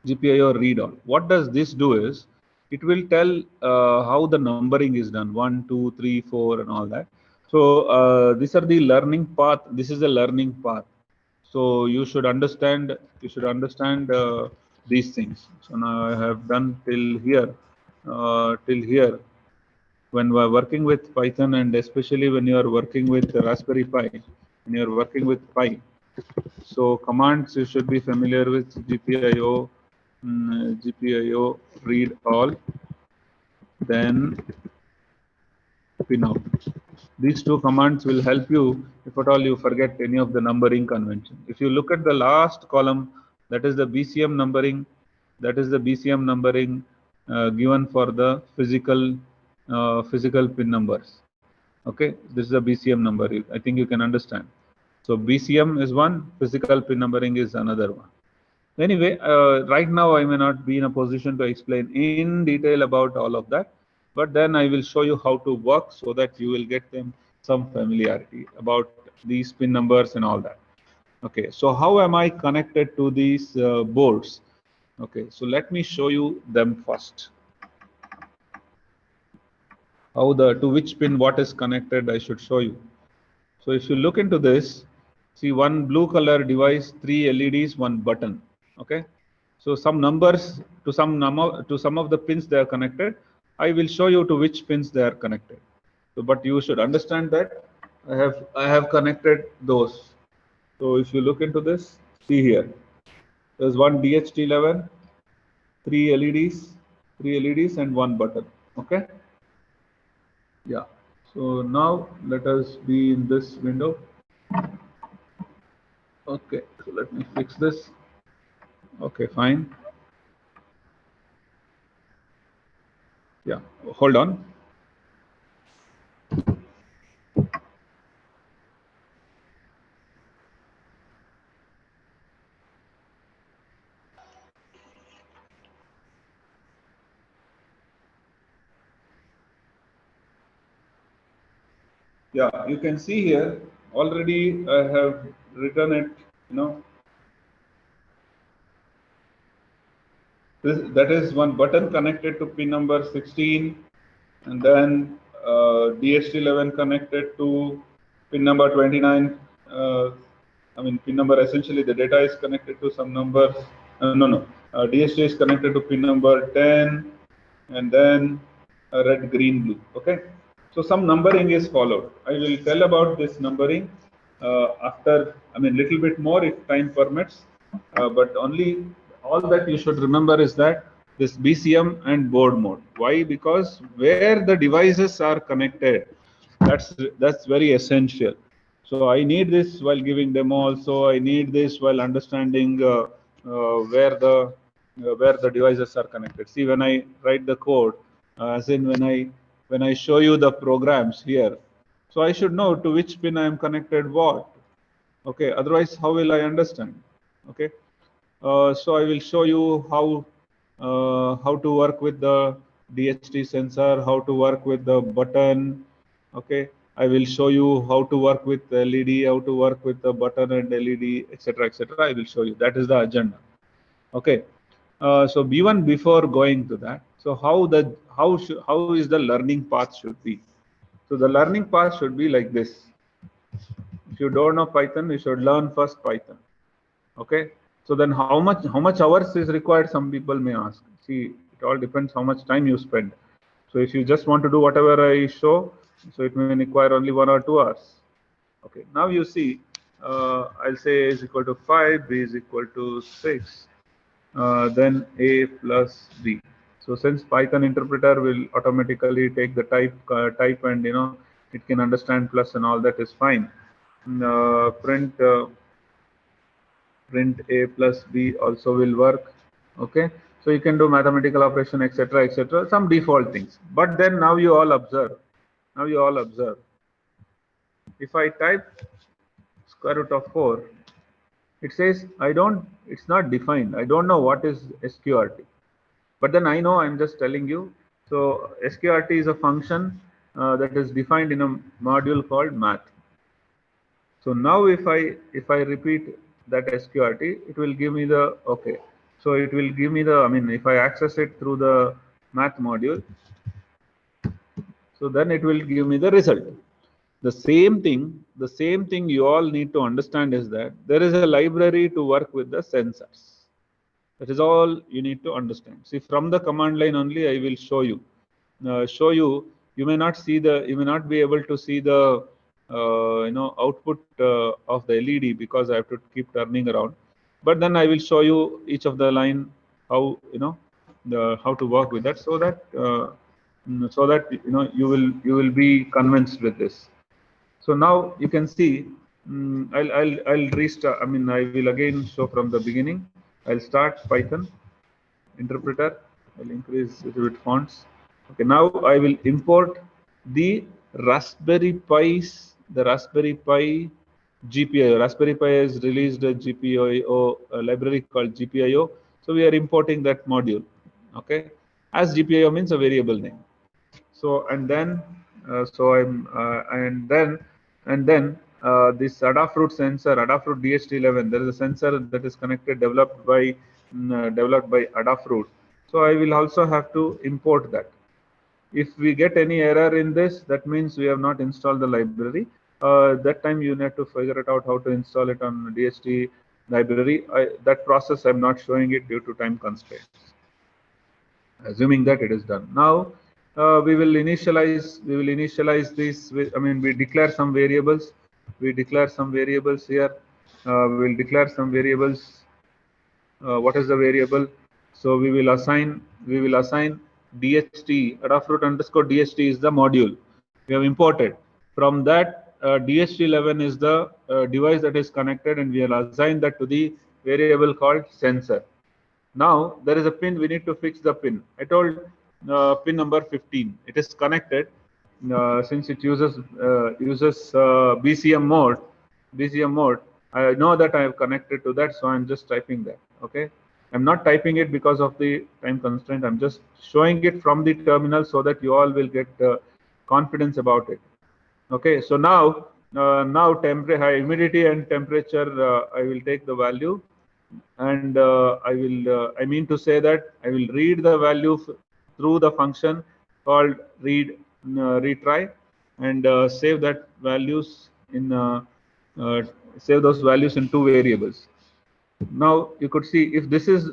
GPIO read all. What does this do is, it will tell how the numbering is done, 1, 2, 3, 4 and all that. So these are the learning path. This is the learning path. So you should understand these things. So now I have done till here. When we are working with Python, and especially when you are working with Raspberry Pi, when you are working with Pi, so commands you should be familiar with: GPIO, GPIO read all, then pinout. These two commands will help you if at all you forget any of the numbering convention. If you look at the last column, that is the BCM numbering. That is the BCM numbering given for the physical pin numbers. Okay, this is a BCM number. I think you can understand. So BCM is one, physical pin numbering is another one. Anyway, right now I may not be in a position to explain in detail about all of that, but then I will show you how to work so that you will get them some familiarity about these pin numbers and all that. Okay, so how am I connected to these boards? Okay, so let me show you them first. How to which pin what is connected, I should show you. So if you look into this, see one blue color device, 3 LEDs, 1 button. Okay, so some numbers to some of the pins they are connected. I will show you to which pins they are connected. So, but you should understand that I have connected those. So if you look into this, see here, there's one DHT11, 3 LEDs and 1 button. Okay. Yeah. So now let us be in this window. Okay, so let me fix this. Okay, fine. Yeah, hold on. Yeah, you can see here already I have written it, that is one button connected to pin number 16, and then DHT11 connected to pin number 29. Pin number, essentially the data is connected to some numbers. DHT is connected to pin number 10, and then red, green, blue. Okay. So some numbering is followed. I will tell about this numbering after, little bit more if time permits. But only all that you should remember is that this BCM and board mode. Why? Because where the devices are connected, that's very essential. So I need this while giving demo. Also, I need this while understanding where the devices are connected. See, when I write the code, as in when I show you the programs here, so I should know to which pin I am connected what. Okay, otherwise how will I understand? Okay, so I will show you how to work with the DHT sensor, how to work with the button. Okay, I will show you how to work with LED, how to work with the button and LED, etc., etc. I will show you. That is the agenda. Okay, so B1, before going to that, so how is the learning path should be? So the learning path should be like this. If you don't know Python, you should learn first Python. Okay, so then how much hours is required? Some people may ask. See, it all depends how much time you spend. So if you just want to do whatever I show, so it may require only 1 or 2 hours. Okay, now you see, I'll say A is equal to 5, B is equal to 6, then A plus B. So since Python interpreter will automatically take the type and it can understand plus and all, that is fine. Print A plus B also will work. Okay, so you can do mathematical operation, etc., etc., some default things. But then now you all observe, if I type square root of 4, it says it's not defined. I don't know what is SQRT. But then I know I'm just telling you. So SQRT is a function that is defined in a module called math. So now if I repeat that SQRT, it will give me the okay. So it will give me the, I mean, if I access it through the math module, so then it will give me the result. The same thing you all need to understand is that there is a library to work with the sensors. That is all you need to understand. See, from the command line only, I will show you. You may not see the, you may not be able to see the, output of the LED because I have to keep turning around. But then I will show you each of the line how how to work with that, so that you will be convinced with this. So now you can see, I'll restart. I mean, I will again show from the beginning. I'll start Python interpreter. I'll increase a little bit fonts. Okay, now I will import the Raspberry Pi GPIO. Raspberry Pi has released a GPIO library called GPIO. So we are importing that module. Okay, as GPIO means a variable name. So and then this Adafruit sensor, Adafruit DHT11. There is a sensor that is connected, developed by Adafruit. So I will also have to import that. If we get any error in this, that means we have not installed the library. That time you need to figure it out how to install it on DHT library. That process I'm not showing it due to time constraints. Assuming that it is done. Now we will initialize this with, I mean, we declare some variables. We declare some variables here. We will declare some variables. What is the variable? So we will assign DHT, Adafruit underscore DHT is the module we have imported. From that, DHT11 is the device that is connected, and we will assign that to the variable called sensor. Now there is a pin. We need to fix the pin. I told pin number 15. It is connected since it uses BCM mode. BCM mode. I know that I have connected to that, so I'm just typing that. Okay. I'm not typing it because of the time constraint. I'm just showing it from the terminal so that you all will get confidence about it. Okay. So now humidity and temperature. I will take the value, and I mean to say that I will read the value through the function called retry, and save that values in save those values in two variables. Now you could see if this is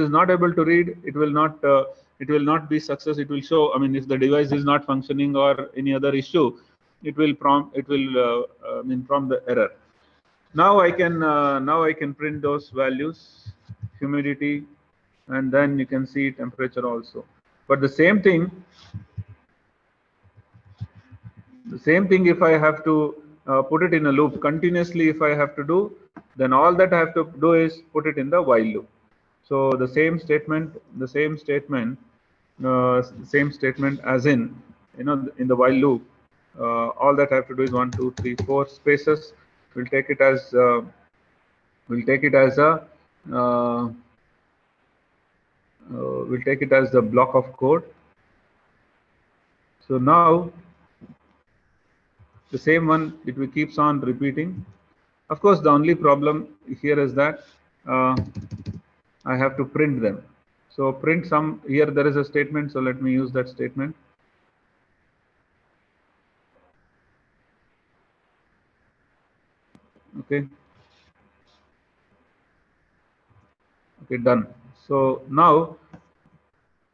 not able to read, it will not be success. It will show, I mean, if the device is not functioning or any other issue, it will prompt the error. Now I can print those values, humidity, and then you can see temperature also. But the same thing if I have to put it in a loop continuously, if I have to do, then all that I have to do is put it in the while loop. So the same statement as in in the while loop. All that I have to do is 1, 2, 3, 4 spaces. We'll take it as a we'll take it as the block of code. So now the same one, it will keeps on repeating. Of course, the only problem here is that I have to print them. So print some, here there is a statement, so let me use that statement. Okay, done. So now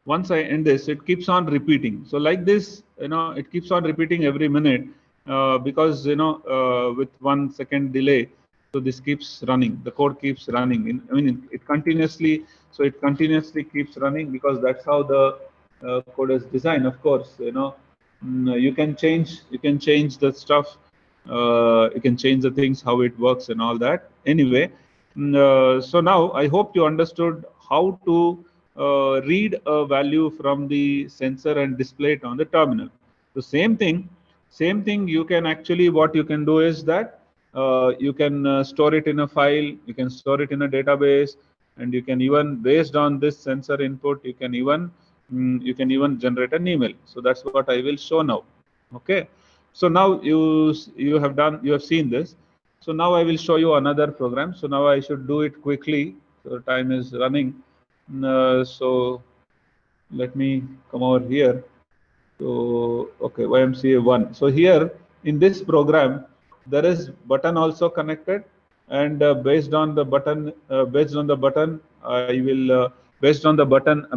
once I end this, it keeps on repeating. So like this, it keeps on repeating every minute because with 1 second delay. So this keeps running. The code keeps running. It continuously. So it continuously keeps running because that's how the code is designed. Of course, you can change the stuff. You can change the things, how it works and all that. Anyway, so now I hope you understood how to read a value from the sensor and display it on the terminal. The same thing you can actually, what you can do is that you can store it in a file, you can store it in a database, and you can even, based on this sensor input, you can even generate an email. So that's what I will show now. Okay, so now you have seen this. So now I will show you another program. So now I should do it quickly, so time is running. So let me come over here. So okay, YMCA 1. So here in this program there is button also connected, and based on the button, I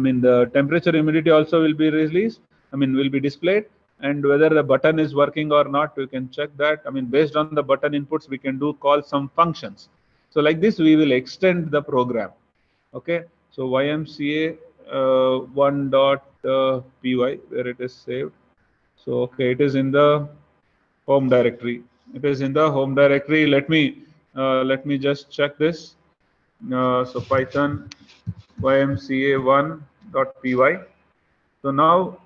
mean the temperature humidity also will be released, I mean will be displayed, and whether the button is working or not, we can check that. I mean based on the button inputs we can do call some functions. So like this we will extend the program. Okay, so YMCA 1.py, where it is saved. So okay, it is in the home directory. It is in the home directory. Let me just check this. So Python YMCA1.py. So now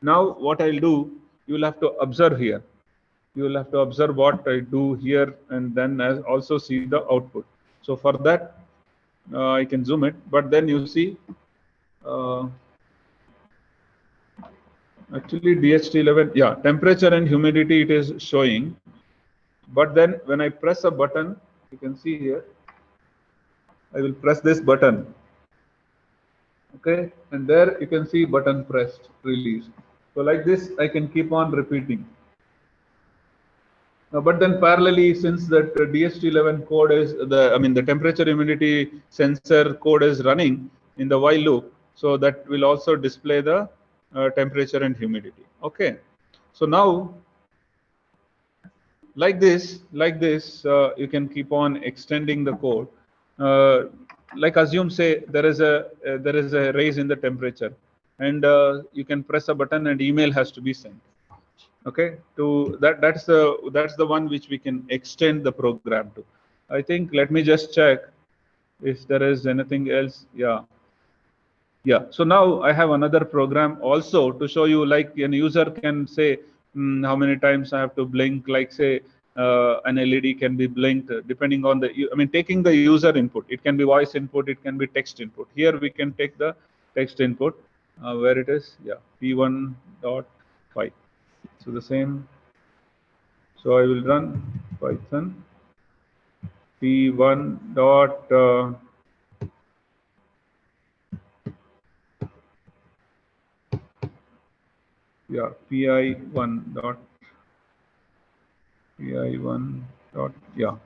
what I'll do, you will have to observe here. You will have to observe what I do here, and then also see the output. So for that, I can zoom it, but then you see. Actually, DHT11, yeah, temperature and humidity it is showing. But then when I press a button, you can see here, I will press this button. Okay, and there you can see button pressed, released. So like this, I can keep on repeating. But then parallelly, since that DHT11 code is the temperature humidity sensor code is running in the while loop, so that will also display the temperature and humidity. Okay, so now like this, you can keep on extending the code. Like assume, say there is a raise in the temperature, and you can press a button and email has to be sent. Okay, to that's the one which we can extend the program to. I think, let me just check if there is anything else. Yeah, so now I have another program also to show you, like an user can say how many times I have to blink, like say an LED can be blinked depending on the, I mean taking the user input. It can be voice input, it can be text input. Here we can take the text input, where it is, yeah, P1.5. So the same, so I will run Python P1 dot yeah, pi1 dot yeah,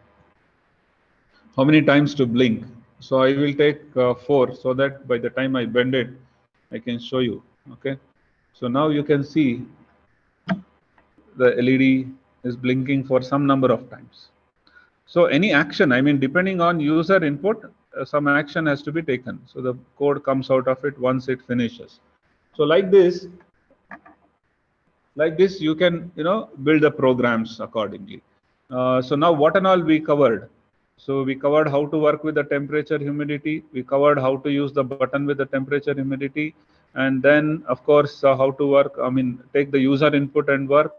how many times to blink. So I will take 4, so that by the time I bend it I can show you. Okay, so now you can see the LED is blinking for some number of times. So any action, I mean depending on user input, some action has to be taken, so the code comes out of it once it finishes. So like this you can build the programs accordingly. So now what and all we covered. So we covered how to work with the temperature humidity, we covered how to use the button with the temperature humidity, and then of course how to work, I mean take the user input and work.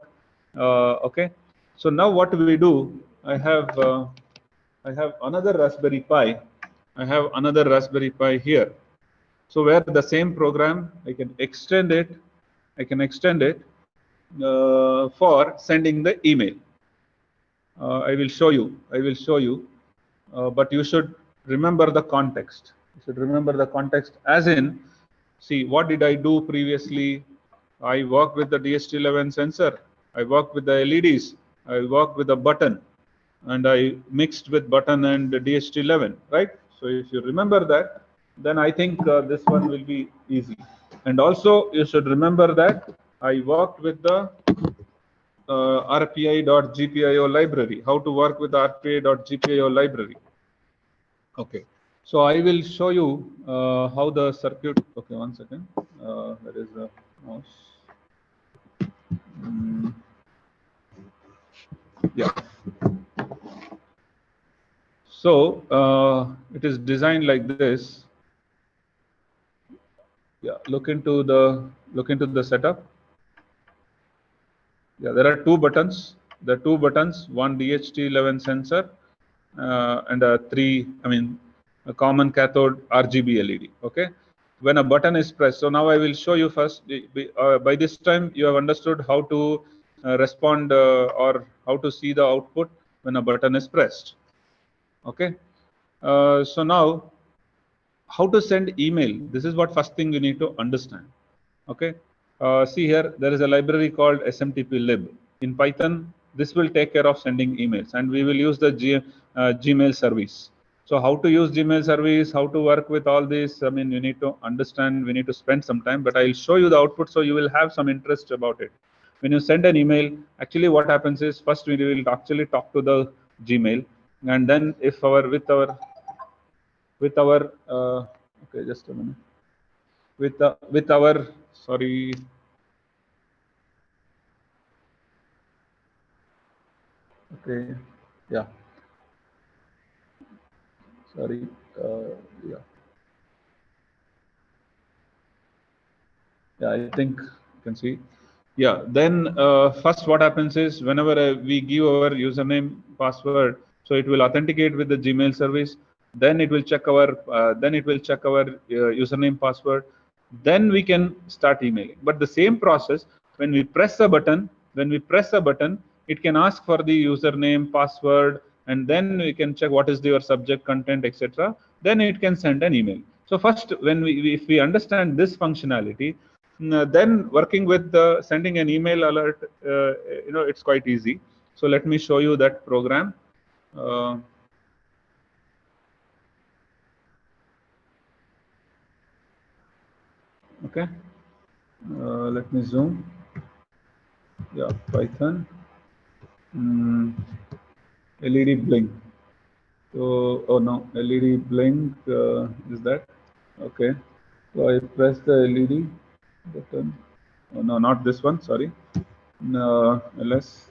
Okay, so now what we do, I have another Raspberry Pi. I have another Raspberry Pi here. So where the same program, I can extend it for sending the email. I will show you, but you should remember the context. You should remember the context, as in, see, what did I do previously? I worked with the DHT11 sensor, I worked with the LEDs, I worked with the button, and I mixed with button and DHT11, right? So if you remember that, then I think this one will be easy. And also you should remember that I worked with the RPI.GPIO library, how to work with the RPI.GPIO library. Okay, so I will show you how the circuit, okay, one second, where is the mouse? Yeah. So it is designed like this. Yeah, look into the setup. Yeah, there are two buttons. The two buttons, one DHT11 sensor and a common cathode RGB LED. Okay, when a button is pressed. So now I will show you first. By this time, you have understood how to respond or how to see the output when a button is pressed. Okay, so now how to send email. This is what first thing you need to understand. Okay, see here, there is a library called SMTP-lib. In Python, this will take care of sending emails, and we will use the Gmail service. So how to use Gmail service, how to work with all this, I mean, you need to understand, we need to spend some time, but I'll show you the output so you will have some interest about it. When you send an email, actually what happens is, first we will actually talk to the Gmail, and then if with our okay, just a minute, with our, sorry, okay, yeah, sorry, yeah, yeah, I think you can see. Yeah, then first what happens is, whenever we give our username password, so it will authenticate with the Gmail service. Then it will check our username password. Then we can start emailing. But the same process, when we press a button, it can ask for the username, password, and then we can check what is your subject, content, etc. Then it can send an email. So first, when if we understand this functionality, then working with sending an email alert, it's quite easy. So let me show you that program. Uh, okay, let me zoom. Yeah, Python. LED blink. So, oh no, LED blink is that? Okay. So I press the LED button. Oh no, not this one. Sorry. No, LS.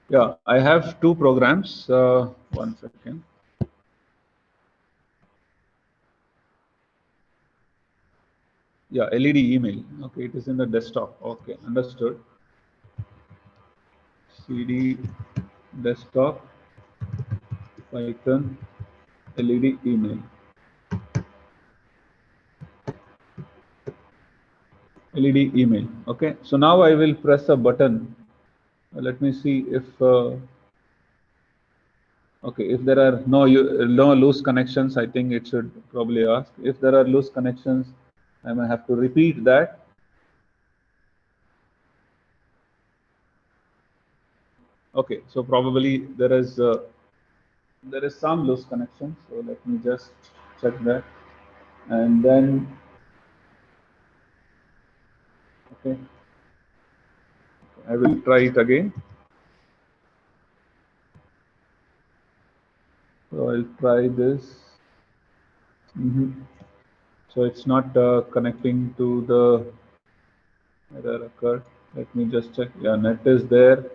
Yeah, I have two programs. 1 second. Yeah, LED email. Okay, it is in the desktop. Okay, understood. CD desktop Python LED email. LED email. Okay, so now I will press a button. Let me see if okay, if there are no loose connections, I think it should probably ask. If there are loose connections, I may have to repeat that. Okay, so probably there is some loose connection. So let me just check that, and then okay, I will try it again. So I'll try this. So it's not connecting to the error occurred. Let me just check. Yeah, net is there.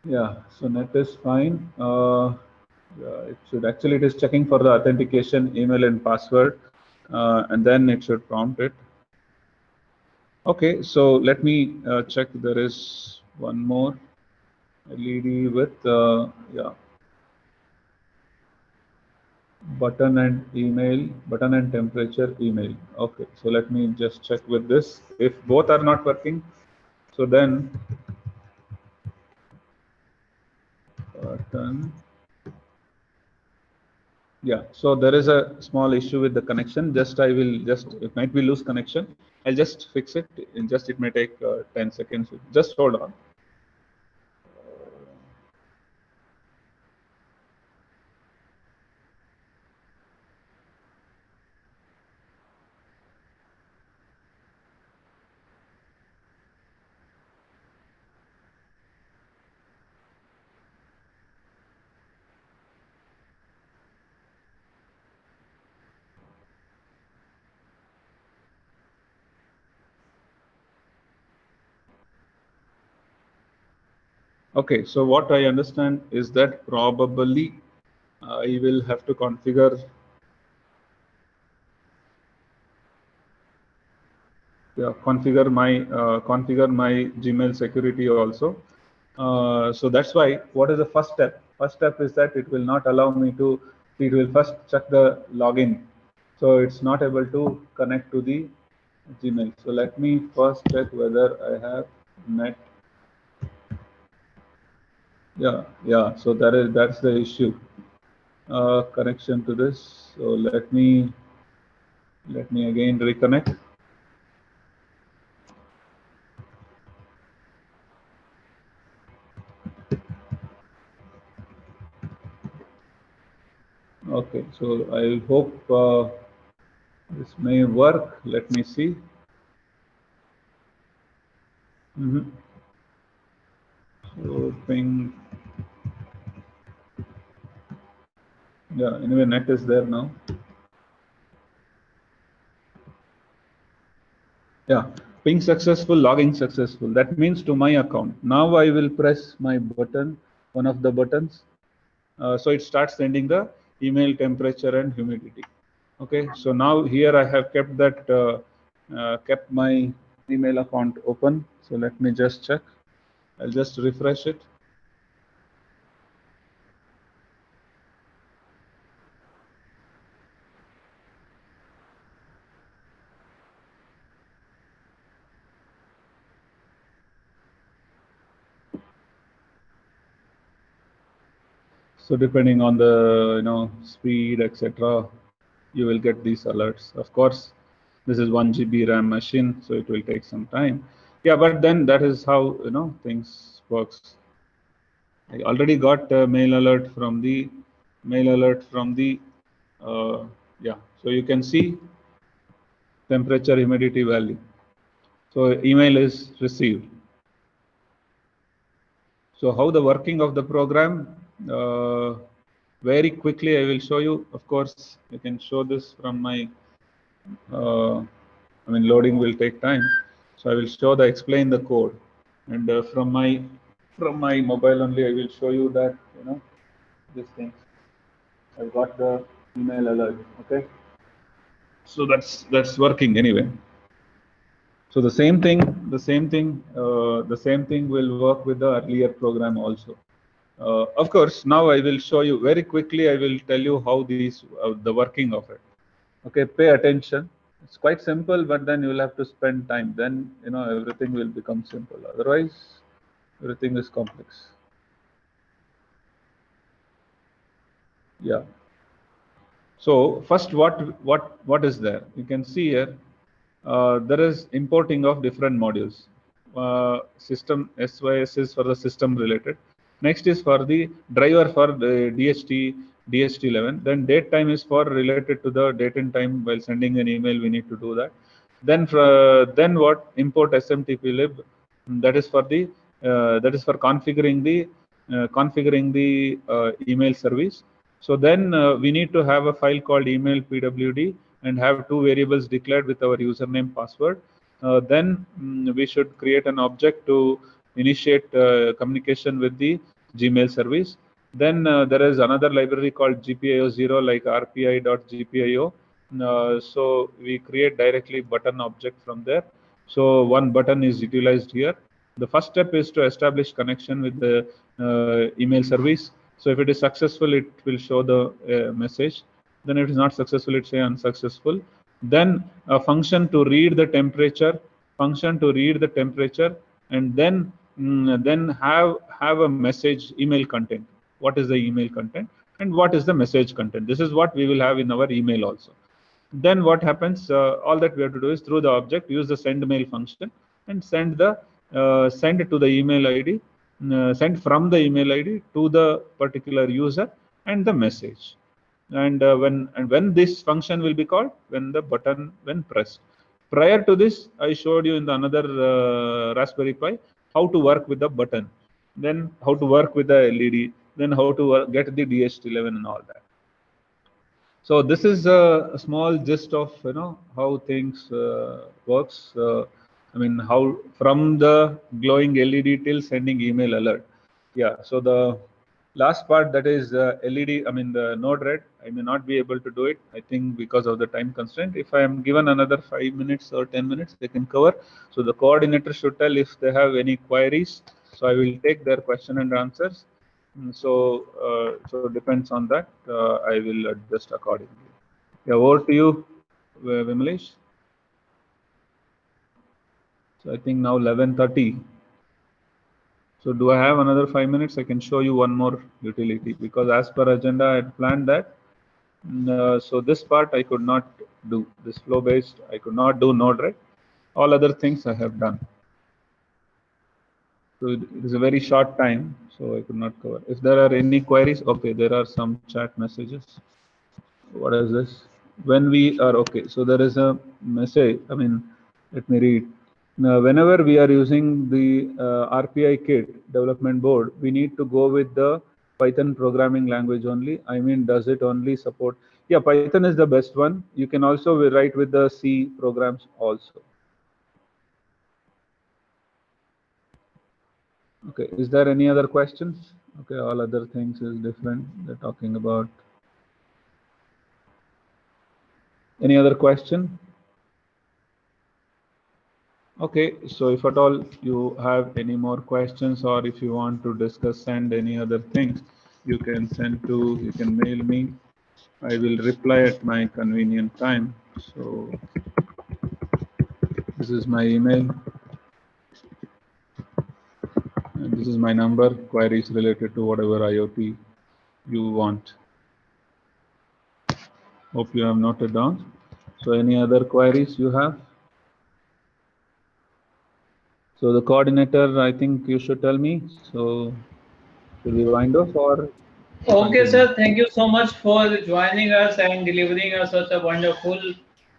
Yeah, so net is fine. Yeah, it is checking for the authentication email and password, and then it should prompt it. Okay, so let me check. There is one more LED with yeah, button and temperature email. Okay, so let me just check with this. If both are not working, so then button. Yeah, so there is a small issue with the connection. It might be loose connection. I'll just fix it. It may take 10 seconds. Just hold on. Okay, so what I understand is that probably I will have to configure. configure my Gmail security also. So that's why, what is the first step? First step is that it will not allow me to, it will first check the login. So it's not able to connect to the Gmail. So let me first check whether I have net. Yeah. So that's the issue. Connection to this. So let me again reconnect. Okay, so I hope this may work. Let me see. So ping. Yeah, anyway, net is there now. Yeah, ping successful, logging successful. That means to my account. Now I will press my button, one of the buttons. So it starts sending the email temperature and humidity. Okay, so now here I have kept that, kept my email account open. So let me just check. I'll just refresh it. So depending on the speed, etc., you will get these alerts. Of course, this is 1 GB RAM machine, so it will take some time. Yeah, but then that is how things works. I already got a mail alert from the yeah. So you can see temperature, humidity value. So email is received. So how the working of the program? Very quickly, I will show you. Of course, you can show this from my. I mean, loading will take time, so I will explain the code, and from my mobile only, I will show you that these things. I've got the email alert. Okay, so that's working anyway. So the same thing will work with the earlier program also. Of course, now I will show you very quickly. I will tell you how the working of it. Okay, pay attention. It's quite simple, but then you will have to spend time. Then everything will become simple. Otherwise, everything is complex. Yeah. So first, what is there? You can see here. There is importing of different modules. System SYS is for the system related. Next is for the driver for the DHT11. Then date time is for related to the date and time while sending an email. We need to do that. Then what import SMTP lib. That is for the configuring the email service. So then we need to have a file called email pwd and have two variables declared with our username password. Then we should create an object to initiate communication with the Gmail service. Then there is another library called GPIO0 like rpi.gpio. So we create directly button object from there. So one button is utilized here. The first step is to establish connection with the email service. So if it is successful, it will show the message. Then if it is not successful, it say unsuccessful. Then a function to read the temperature, and then have a message email content. What is the email content and what is the message content? This is what we will have in our email also. Then what happens? All that we have to do is through the object use the send mail function and send to the email ID, send from the email ID to the particular user and the message. And when this function will be called, when pressed. Prior to this, I showed you in the another Raspberry Pi how to work with the button, then how to work with the LED, then how to get the DHT11 and all that. So this is a small gist of how things works. I mean, from the glowing LED till sending email alert. Yeah. So Last part, that is LED, I mean the Node-RED, I may not be able to do it, I think, because of the time constraint. If I am given another 5 minutes or 10 minutes, they can cover. So the coordinator should tell if they have any queries. So I will take their question and answers. So depends on that. I will adjust accordingly. Yeah, over to you, Vimalesh. So I think now 11:30. So do I have another 5 minutes? I can show you one more utility, because as per agenda I had planned that. So this part I could not do. This flow based I could not do Node-RED. All other things I have done. So it is a very short time, so I could not cover. If there are any queries, okay, there are some chat messages. What is this? When we are okay, so there is a message. I mean, let me read. Now, whenever we are using the RPI kit development board, we need to go with the Python programming language only. I mean, does it only support? Yeah, Python is the best one. You can also write with the C programs also. Okay, is there any other questions? Okay, all other things is different. They're talking about. Any other question? Okay, so if at all you have any more questions, or if you want to discuss and any other things, you can you can mail me. I will reply at my convenient time. So this is my email, and this is my number. Queries related to whatever IoT you want. Hope you have noted down. So any other queries you have? So the coordinator, I think you should tell me. So should we wind up or Okay, continue? sir. Thank you so much for joining us and delivering us such a wonderful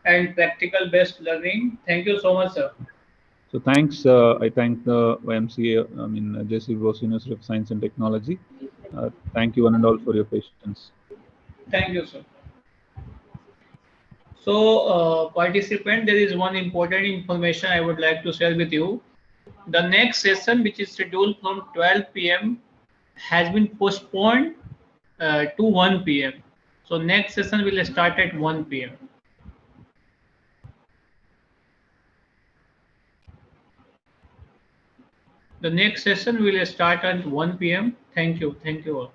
and practical based learning. Thank you so much, sir. So thanks. I thank the YMCA, I mean JC Bose University of Science and Technology. Thank you one and all for your patience. Thank you, sir. So, participant, there is one important information I would like to share with you. The next session, which is scheduled from 12 p.m., has been postponed to 1 p.m. So, next session will start at 1 p.m. The next session will start at 1 p.m. Thank you. Thank you all.